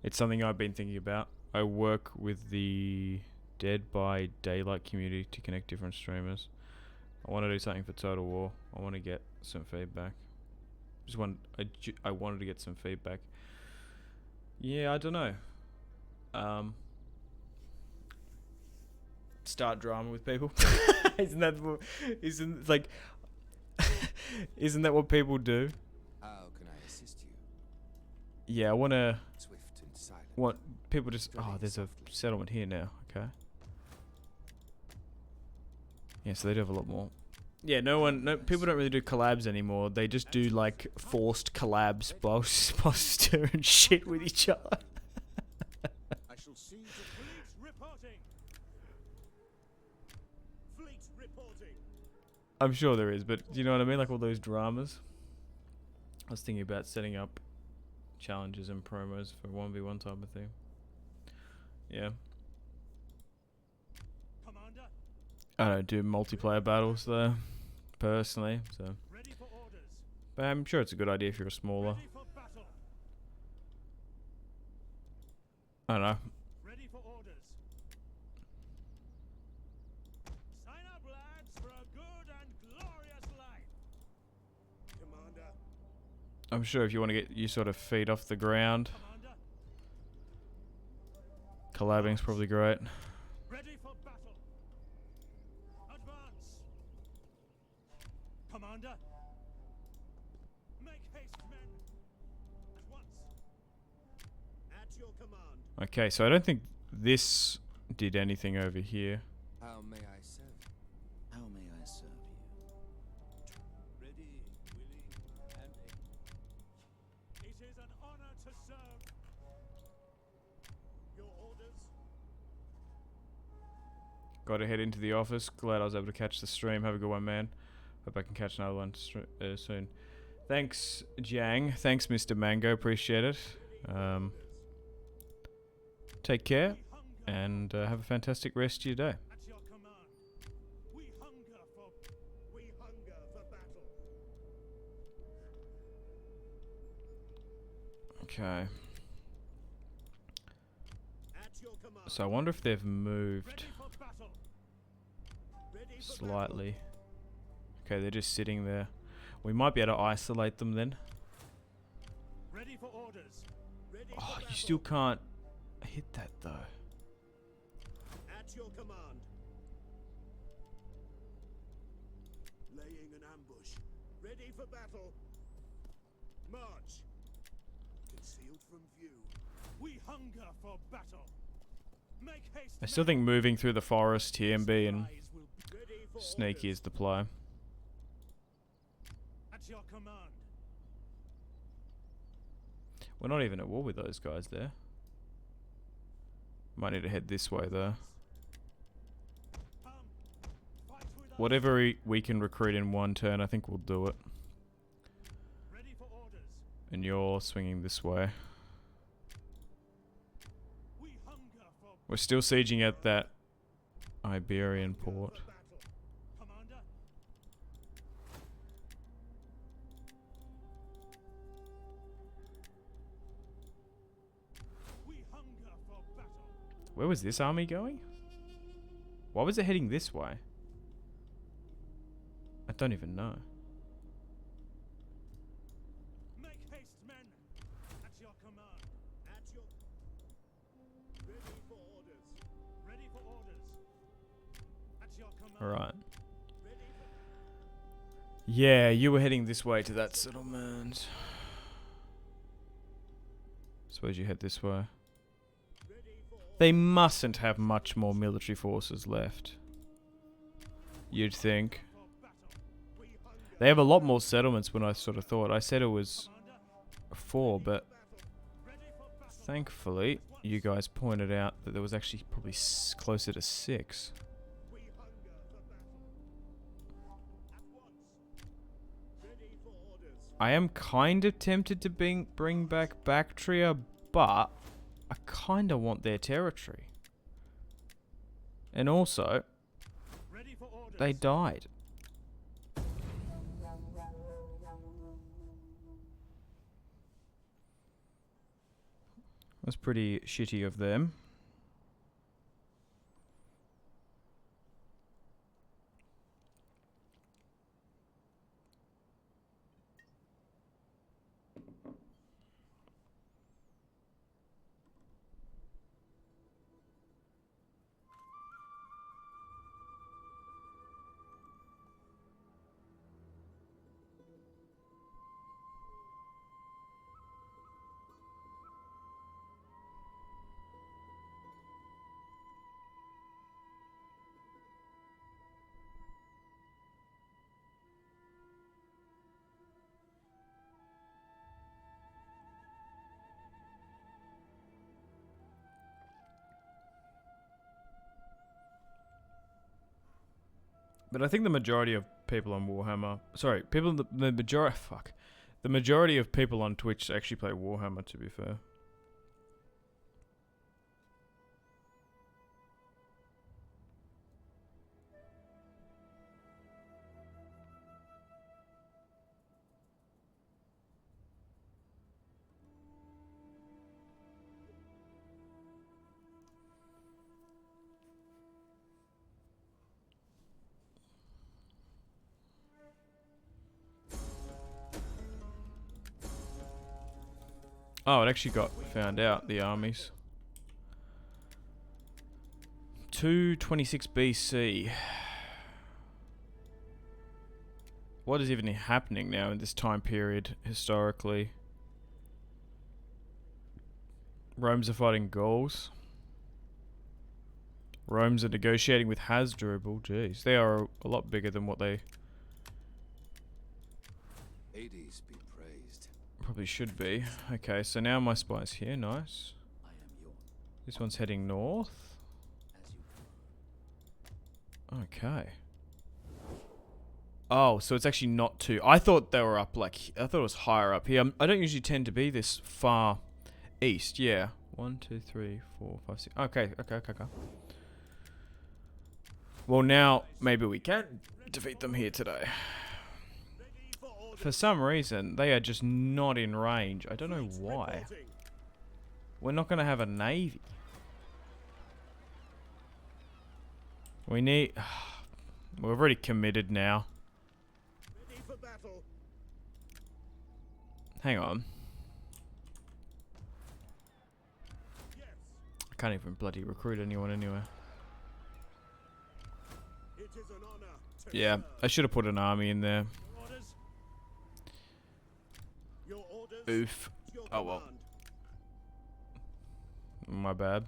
It's something I've been thinking about. I work with the Dead by Daylight community to connect different streamers. I want to do something for Total War. I want to get some feedback. I wanted to get some feedback. Yeah, I don't know. Start drama with people. Isn't that what people do? How can I assist you? Yeah, I want to... Swift and silent. Want people just... Oh, there's a settlement here now. Okay. Yeah, so they do have a lot more Yeah, no people don't really do collabs anymore. They just do like forced collabs while stirring shit with each other. I shall see to Fleet reporting. Fleet reporting. I'm sure there is, but do you know what I mean? Like all those dramas. I was thinking about setting up challenges and promos for 1v1 type of thing. Yeah. Commander, I don't do multiplayer battles though, personally, so. ready for orders. But I'm sure it's a good idea if you're smaller. Ready for battle. I don't know. Ready for orders. Sign up, lads, for a good and glorious life. Commander. I'm sure if you want to get your sort of feet off the ground, Commander, collabing's probably great. ready for battle. Advance. Commander, make haste, men. At once. At your command. Okay, so I don't think this did anything over here. How may I serve you? How may I serve you? Ready, willing, and able. It is an honor to serve. Your orders. Got to head into the office. Glad I was able to catch the stream. Have a good one, man. Hope I can catch another one soon. Thanks, Jang. Thanks, Mr. Mango. Appreciate it. Take care and have a fantastic rest of your day. At your command. We hunger for battle. Okay. At your command. So I wonder if they've moved Ready for battle. Ready for slightly. Okay, they're just sitting there. We might be able to isolate them then. battle. Ready for orders. Ready Oh, for you battle. still can't hit that though. At your command. Laying an ambush. Ready for battle. March. Concealed from view. We hunger for battle. Make haste. I still men. think moving through the forest here and being Supplies will be ready for sneaky orders. is the play. At your command. We're not even at war with those guys there. Might need to head this way though. Come. Fight with us. Whatever we can recruit in one turn, I think we'll do it. Ready for orders. And you're swinging this way. We hunger for We're still sieging at that Iberian port. battle. Commander. We hunger for battle. Where was this army going? Why was it heading this way? I don't even know. Make haste, men. At your command. At your. Ready for orders. Ready for orders. At your command. Alright. Ready for. Yeah, you were heading this way to that settlement. Suppose you head this way. Ready for. They mustn't have much more military forces left. You'd think. For battle. We hunger. They have a lot more settlements than I sort of thought. I said it was Commander. 4, but Battle. Ready for battle. thankfully you guys pointed out that there was actually probably closer to 6. We hunger for battle. At once. Ready for orders. I am kind of tempted to bring back Bactria, but I kind of want their territory. And also, Ready for orders. they died. That's pretty shitty of them. But I think the majority of people on Warhammer, sorry, the majority, fuck, the majority of people on Twitch actually play Warhammer. To be fair. Oh, it actually got found out, the armies. 226 BC. What is even happening now in this time period, historically? Rome's are fighting Gauls. Rome's are negotiating with Hasdrubal. Jeez, they are a lot bigger than what they Hades be praised. probably should be. Okay, so now my spy's here. Nice. I am yours. This one's heading north. As you Okay. Oh, so it's actually not too... I thought they were up, like... I thought it was higher up here. I don't usually tend to be this far east. Yeah. 1, 2, 3, 4, 5, 6... Okay. Well, now, maybe we can defeat them here today. For some reason, they are just not in range. I don't know why. We're not going to have a navy. We need... We've already committed now. Ready for battle. Hang on. Yes. I can't even bloody recruit anyone anywhere. It is an honor to Yeah, serve. I should have put an army in there. Orders. Your orders. Oof. Your Oh well. command. My bad.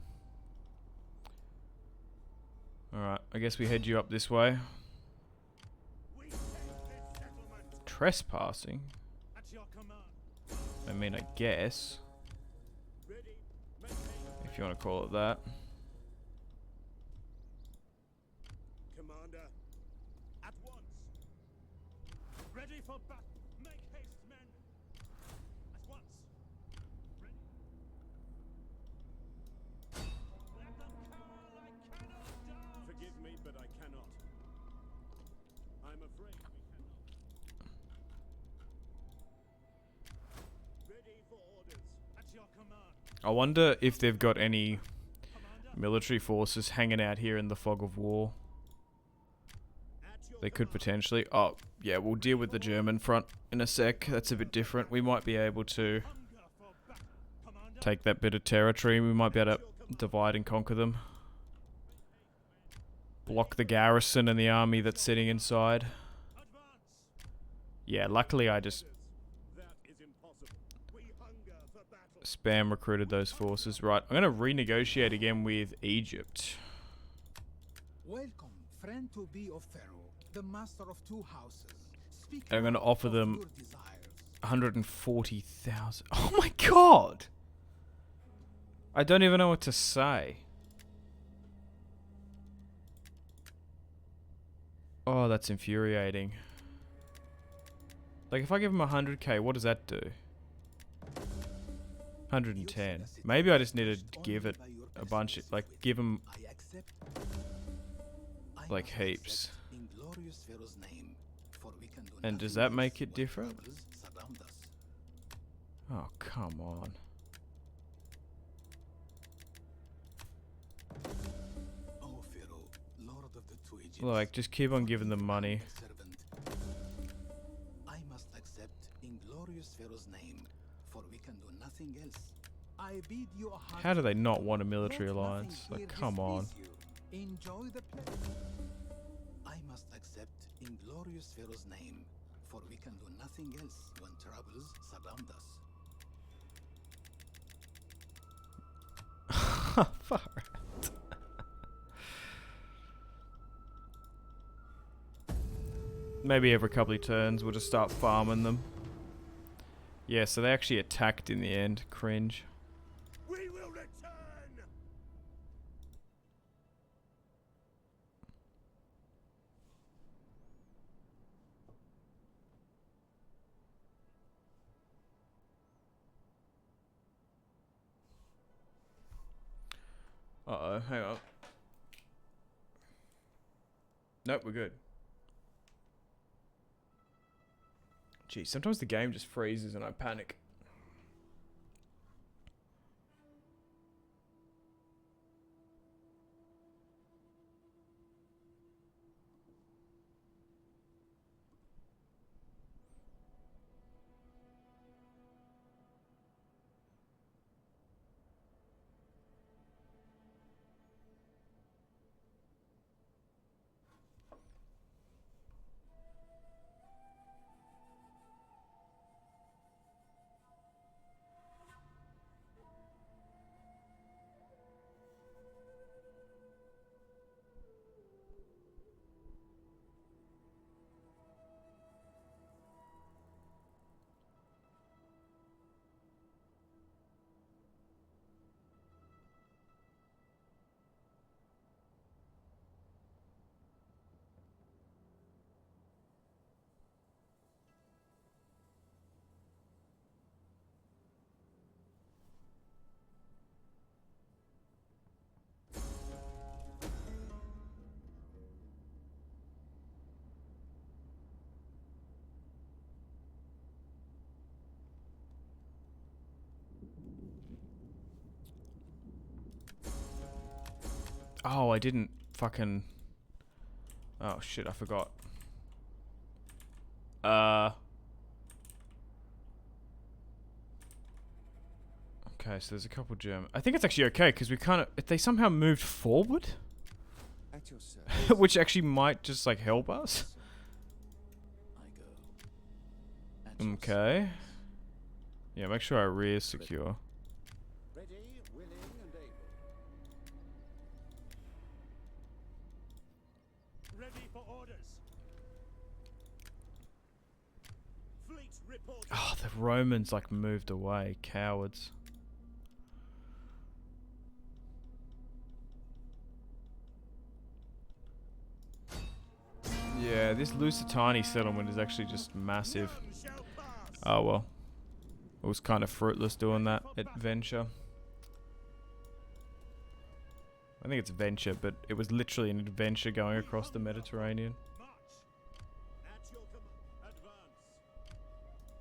Alright, I guess we head you up this way. We take this settlement Trespassing? at your command. I mean, I guess. Ready. Make haste. If you want to call it that. Commander. At once. Ready for battle. Make haste, men. At once. Ready. Let them call. I cannot die. Forgive me, but I cannot. I'm afraid we cannot. Ready for orders. At your command. I wonder if they've got any Commander. military forces hanging out here in the fog of war. At your They could command. potentially... Oh, yeah, we'll deal with the German front in a sec. That's a bit different. We might be able to Hunger for battle. Commander. take that bit of territory. We might be able to divide and conquer them. Block the garrison and the army that's sitting inside. Advance. Yeah, luckily I just That is impossible. We hunger for battle. spam recruited those forces. Right, I'm going to renegotiate again with Egypt. Welcome, friend to be of Pharaoh, the master of two houses. Speak I'm going to now offer of them your desires. 140,000. Oh my god! I don't even know what to say. Oh, that's infuriating. Like, if I give them 100k, what does that do? 110. Maybe I just need to give it a bunch, like, give them, I accept. I like, must heaps. accept in glorious Pharaoh's name, for we can do And does nothing that make else it when different? troubles surround us. Oh, come on. O Pharaoh, Lord of the two Egypts, Like, just keep on giving them money. servant. I must accept in glorious Pharaoh's name, for we can do nothing else. I bid you a How do they not want a Let military nothing alliance? here Like, come on. displease you. Enjoy the pleasure. I must accept in glorious Pharaoh's name, for we can do nothing else when troubles surround us. Far out. Maybe every couple of turns we'll just start farming them. Yeah, so they actually attacked in the end. Cringe. We will return. Uh-oh, hang on. Nope, we're good. Gee, sometimes the game just freezes and I panic. Oh, I didn't fucking... Oh shit, I forgot. Okay, so there's a couple German. I think it's actually okay because we kind of... They somehow moved forward? At your service. Which actually might just like help us. I go. At your Okay. Yeah, make sure our rear is secure. Ready, willing, and able. Ready for orders. Fleet reporting. Oh, the Romans like moved away. Cowards. Yeah, this Lusitani settlement is actually just massive. None shall pass. Oh well. It was kind of fruitless doing that adventure. I think it's venture, but it was literally an adventure going across the Mediterranean. March. At your command. Advance.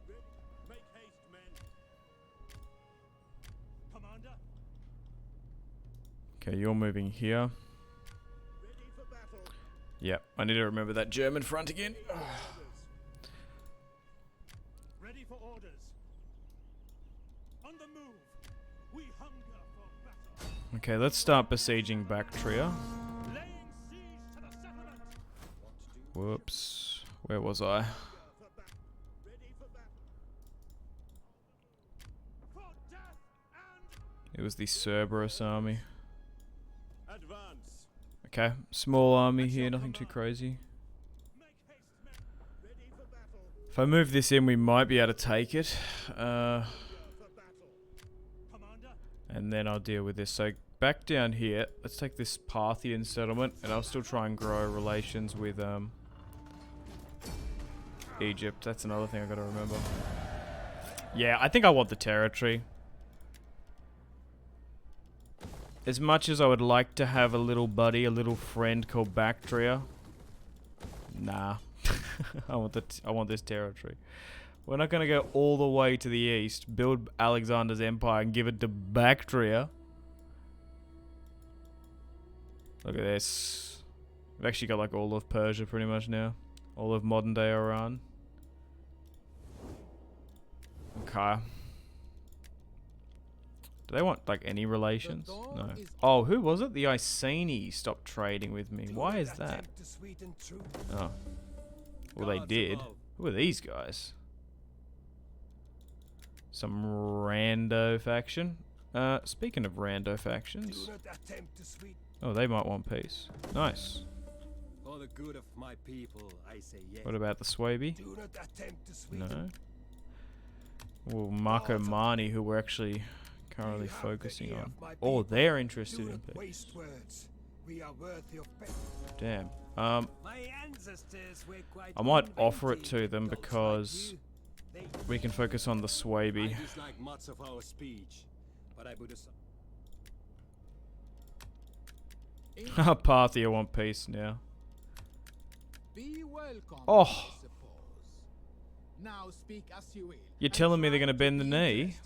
Ready. Make haste, men. Commander. Okay, you're moving here. Ready for battle. Yep, I need to remember that German front again. Orders. Ready for orders. On the move. We hunger for battle. Okay, let's start besieging Bactria. Laying siege to the settlement. Whoops. Where was I? For battle. Ready for battle. For death and It was the Cerberus army. advance. Okay, small army here, nothing too crazy. Make haste, men. Ready for battle. If I move this in, we might be able to take it. For battle. Commander. And then I'll deal with this. So back down here, let's take this Parthian settlement, and I'll still try and grow relations with Egypt. That's another thing I gotta remember. Yeah, I think I want the territory. As much as I would like to have a little buddy, a little friend called Bactria, nah. I want this territory. We're not gonna go all the way to the east, build Alexander's empire, and give it to Bactria. Look at this. We've actually got like all of Persia pretty much now. All of modern day Iran. Okay. Do they want like any relations? No. Oh, who was it? The Iceni stopped trading with me. Why is that? Attempt to sweeten truth. Oh. Well, they did. Who are these guys? Some rando faction. Speaking of rando factions. Do not attempt to sweeten. Oh, they might want peace. Nice. For the good of my people, I say yes. What about the Swabi? Do not attempt to sweeten. No. Well, Marco Mani, who we're actually currently We have the focusing ear on. of my Oh, people. they're interested Do in not peace. waste words. We are worthy of peace. Damn. My ancestors were quite I might offer it inventive, to them those like because you. They we can focus on the I Swabi. dislike much of our speech, but I would Parthia want peace now. Be welcome, Oh. I suppose. Now speak as you will. You're and telling me they're try gonna bend to the be knee? interesting.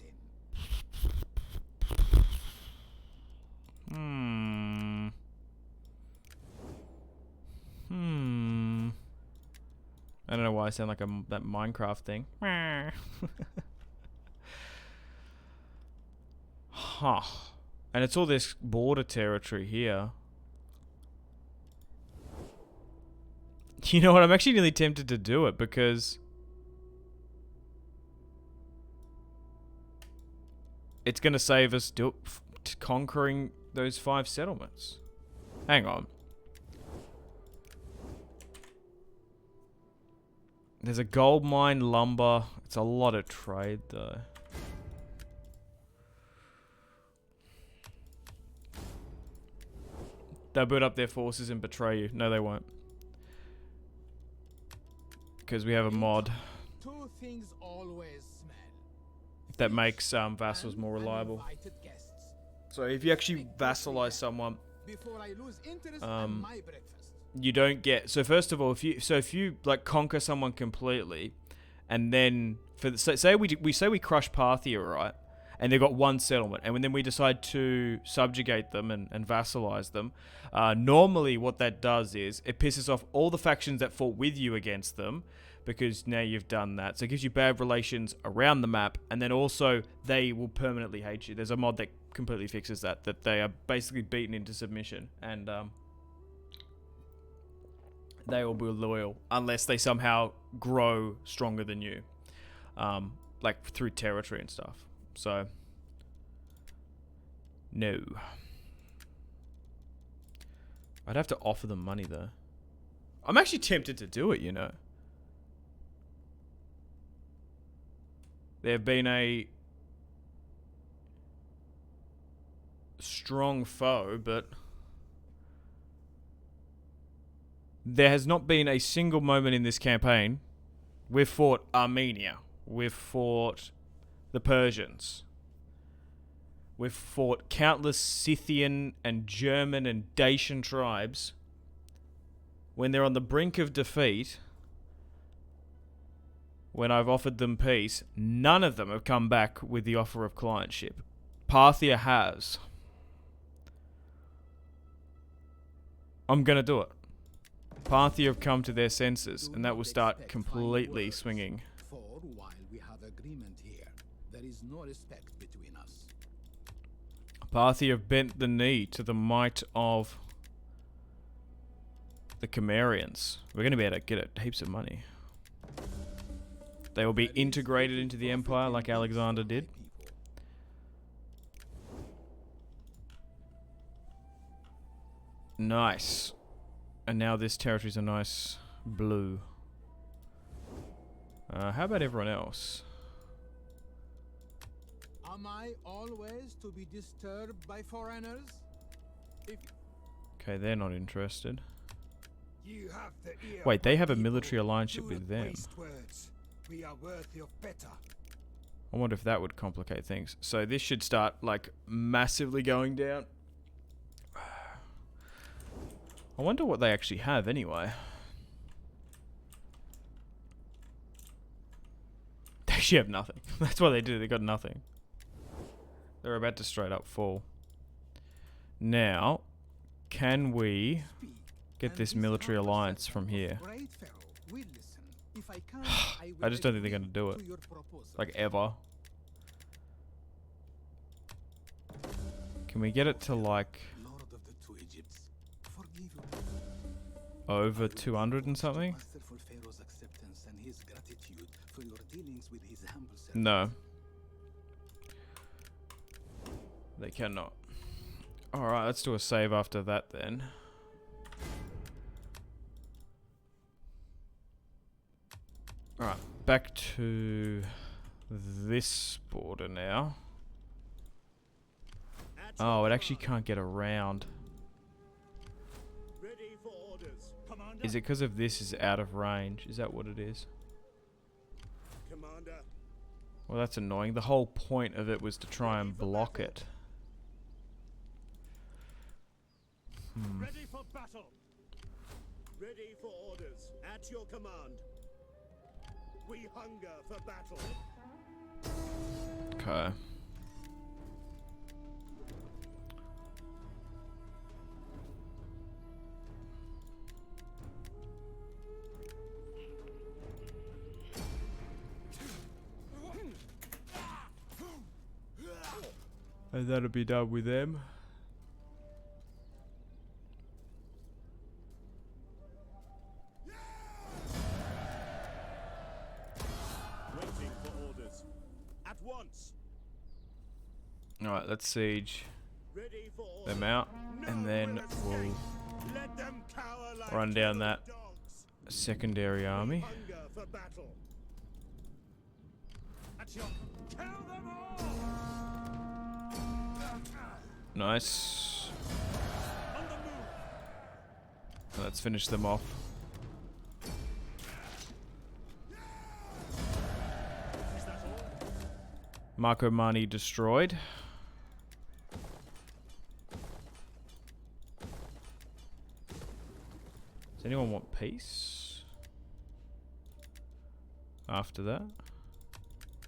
I don't know why I sound like that Minecraft thing. Huh. And it's all this border territory here. You know what? I'm actually nearly tempted to do it because it's going to save us conquering those 5 settlements. Hang on. There's a gold mine, lumber. It's a lot of trade, though. They'll build up their forces and betray you. No, they won't. Because we have a mod Two things always smell. that makes vassals And more reliable. uninvited guests. So if you actually vassalize someone, Before I lose interest in my breakfast. you don't get. So first of all, if you like conquer someone completely, and then say we crush Parthia, right? And they've got 1 settlement, and then we decide to subjugate them and vassalize them. Normally, what that does is it pisses off all the factions that fought with you against them, because now you've done that. So it gives you bad relations around the map, and then also they will permanently hate you. There's a mod that completely fixes that they are basically beaten into submission, and they will be loyal unless they somehow grow stronger than you, like through territory and stuff. So, no. I'd have to offer them money, though. I'm actually tempted to do it, you know. They've been a strong foe, but there has not been a single moment in this campaign. We've fought Armenia. We've fought the Persians. We've fought countless Scythian and German and Dacian tribes. When they're on the brink of defeat, when I've offered them peace, none of them have come back with the offer of clientship. Parthia has. I'm going to do it. Parthia have come to their senses, and that will start completely swinging. For while we have agreement here, there is no respect between us. Parthia have bent the knee to the might of the Cimmerians. We're going to be able to get it heaps of money. They will be integrated into the empire like Alexander did. Nice. And now this territory's a nice blue. How about everyone else? Am I always to be disturbed by foreigners? Okay, they're not interested. You have the ear Wait, they of have a people. military alliance Do with not them. waste words. We are worthy of better. I wonder if that would complicate things. So this should start, like, massively going down. I wonder what they actually have anyway. They actually have nothing. That's what they do. They got nothing. They're about to straight up fall. Now, can we get this military alliance from here? I just don't think they're going to do it. Like, ever. Can we get it to, like, Lord of the two Egypts, forgive over 200 and something? Masterful Pharaoh's acceptance and his gratitude for your dealings with his humble servant. No. They cannot. Alright, let's do a save after that then. Alright, back to this border now. Oh, it actually can't get around. Ready for orders, Commander. Is it because of this is out of range? Is that what it is? Commander. Well, that's annoying. The whole point of it was to try and block it. Ready for battle. Ready for orders. At your command. We hunger for battle. Okay. And that'll be done with them. Waiting for orders. At once. Alright, let's siege Ready for orders. them out, and then we'll Let them cower like run down little that dogs. secondary army. Hunger for battle. At your kill them all. Nice. On the move. Let's finish them off. Is that all? Marco Mani destroyed. Does anyone want peace? After that?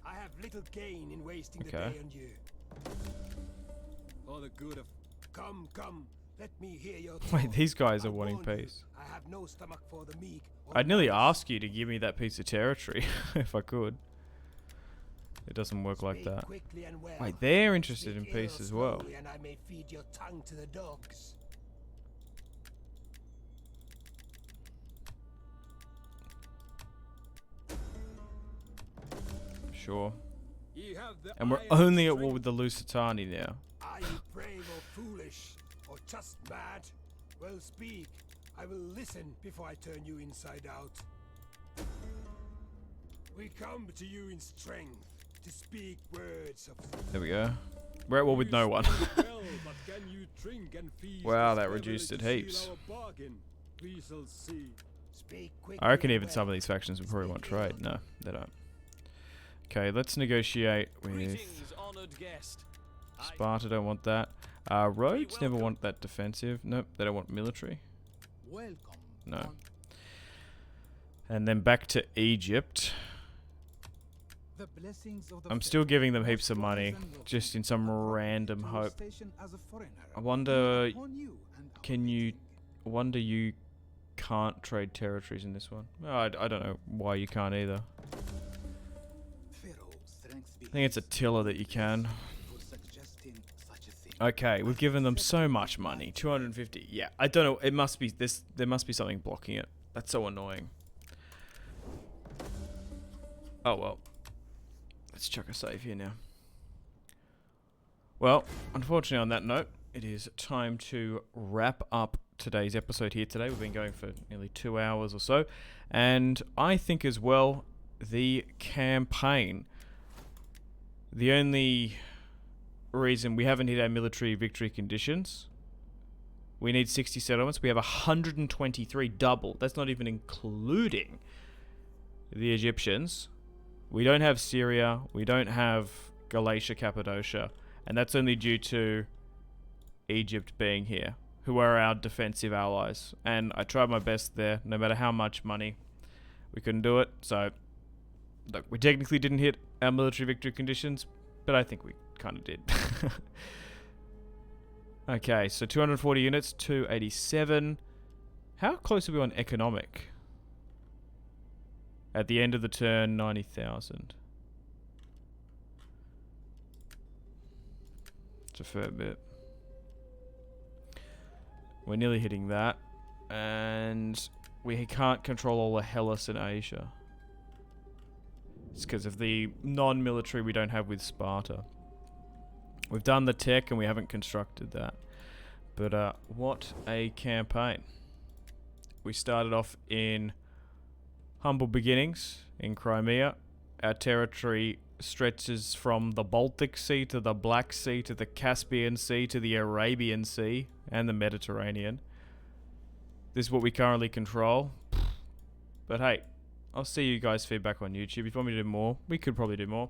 I have little gain in wasting the Okay. day on you. For the good of... Come, come. Let me hear your Wait, talk. these guys I are wanting warn you, peace. I have no stomach for the meek. or I'd nearly nice. ask you to give me that piece of territory if I could. It doesn't work like Speak that. quickly and well. Wait, they're interested in Speak peace ill as well. slowly and I may feed your tongue to the dogs. Sure. Ye have the And we're iron only at war strength. with the Lusitani now. Are you brave or foolish, or just mad? Well, speak. I will listen before I turn you inside out. We come to you in strength to speak words of. There we go. We're at war with no one. Well, but can you drink and feast Wow, as that ever reduced to it seal heaps. our bargain? We shall see. Speak quickly I reckon and even some of well. these factions would probably want Speak trade. No, they don't. Okay, let's negotiate with Greetings, honored guest. Sparta. Don't want that. Rhodes never want that defensive. Nope, they don't want military. Welcome. No. on And then back to Egypt. the blessings of the I'm still giving them Pharaoh heaps of was money, wise and loving, just in some appointed random to your hope. station as a foreigner, I wonder, upon you and our can you, meeting. wonder you can't trade territories in this one. Well, I don't know why you can't either. Pharaoh, strength I think it's Attila that you can. for suggesting such a thing. Okay, we've given them so much money. 250. Yeah, I don't know. It must be this. There must be something blocking it. That's so annoying. Oh well. Let's chuck a save here now. Well, unfortunately on that note, it is time to wrap up today's episode here today. We've been going for nearly 2 hours or so. And I think as well, the campaign, the only reason we haven't hit our military victory conditions, we need 60 settlements. We have 123, double. That's not even including the Egyptians. We don't have Syria. We don't have Galatia, Cappadocia. And that's only due to Egypt being here, who are our defensive allies. And I tried my best there, no matter how much money. We couldn't do it. So, look, we technically didn't hit our military victory conditions, but I think we kind of did. Okay, so 240 units, 287. How close are we on economic? At the end of the turn, 90,000. It's a fair bit. We're nearly hitting that. And we can't control all of Hellas and Asia. It's because of the non-military we don't have with Sparta. We've done the tech and we haven't constructed that. But what a campaign. We started off in humble beginnings in Crimea. Our territory stretches from the Baltic Sea to the Black Sea to the Caspian Sea to the Arabian Sea and the Mediterranean. This is what we currently control. But hey, I'll see you guys' feedback on YouTube. If you want me to do more, we could probably do more.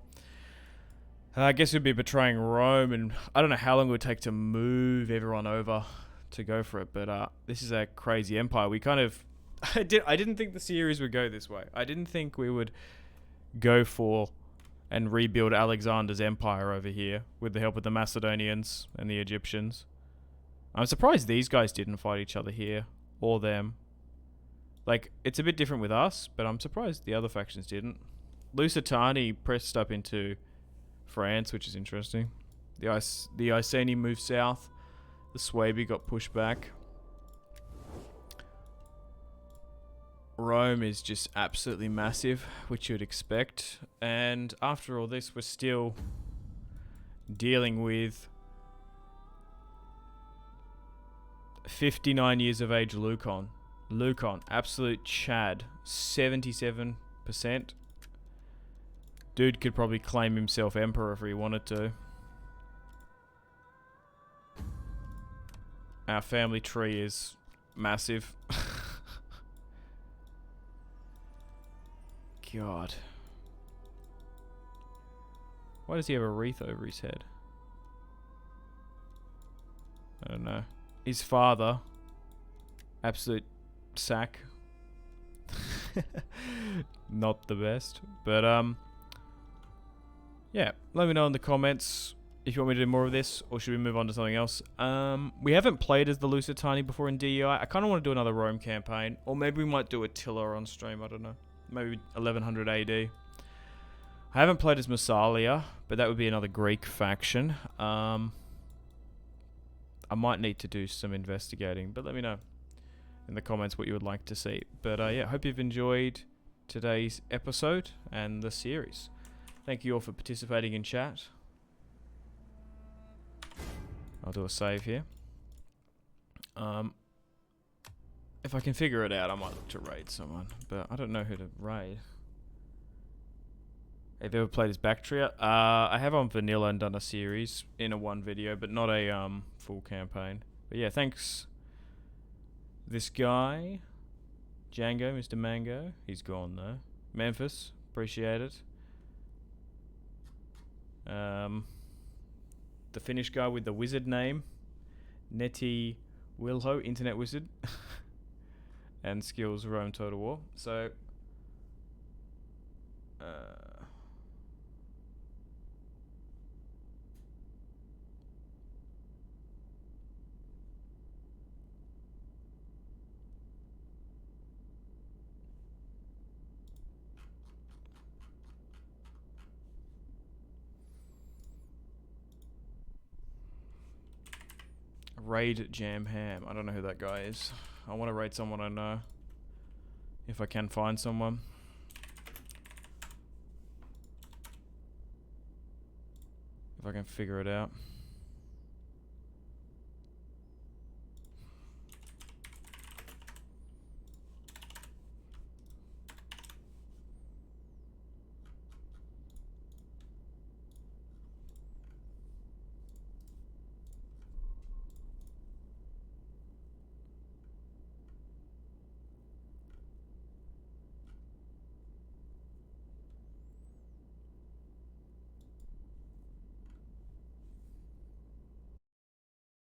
I guess we'd be betraying Rome, and I don't know how long it would take to move everyone over to go for it. But this is a crazy empire. We kind of... I didn't think the series would go this way. I didn't think we would go for and rebuild Alexander's empire over here with the help of the Macedonians and the Egyptians. I'm surprised these guys didn't fight each other here, or them. Like, it's a bit different with us, but I'm surprised the other factions didn't. Lusitani pressed up into France, which is interesting. The Iceni moved south. The Suebi got pushed back. Rome is just absolutely massive, which you'd expect. And after all this, we're still dealing with 59 years of age Lucon. Lucon, absolute Chad, 77%. Dude could probably claim himself emperor if he wanted to. Our family tree is massive. God. Why does he have a wreath over his head? I don't know. His father, absolute sack. Not the best. But, yeah. Let me know in the comments if you want me to do more of this, or should we move on to something else. We haven't played as the Lusitani before in DEI. I kind of want to do another Rome campaign, or maybe we might do Attila on stream, I don't know. Maybe 1100 AD. I haven't played as Massalia, but that would be another Greek faction. I might need to do some investigating, but let me know in the comments what you would like to see. But yeah, hope you've enjoyed today's episode and the series. Thank you all for participating in chat. I'll do a save here. If I can figure it out, I might look to raid someone, but I don't know who to raid. Have you ever played as Bactria? I have on vanilla and done a series in a one video, but not a full campaign. But yeah, thanks. This guy, Django, Mr. Mango, he's gone though. Memphis, appreciate it. The Finnish guy with the wizard name, Neti Wilho, Internet Wizard. And skills Rome Total War. So raid Jam Ham. I don't know who that guy is. I want to raid someone I know. If I can find someone. If I can figure it out.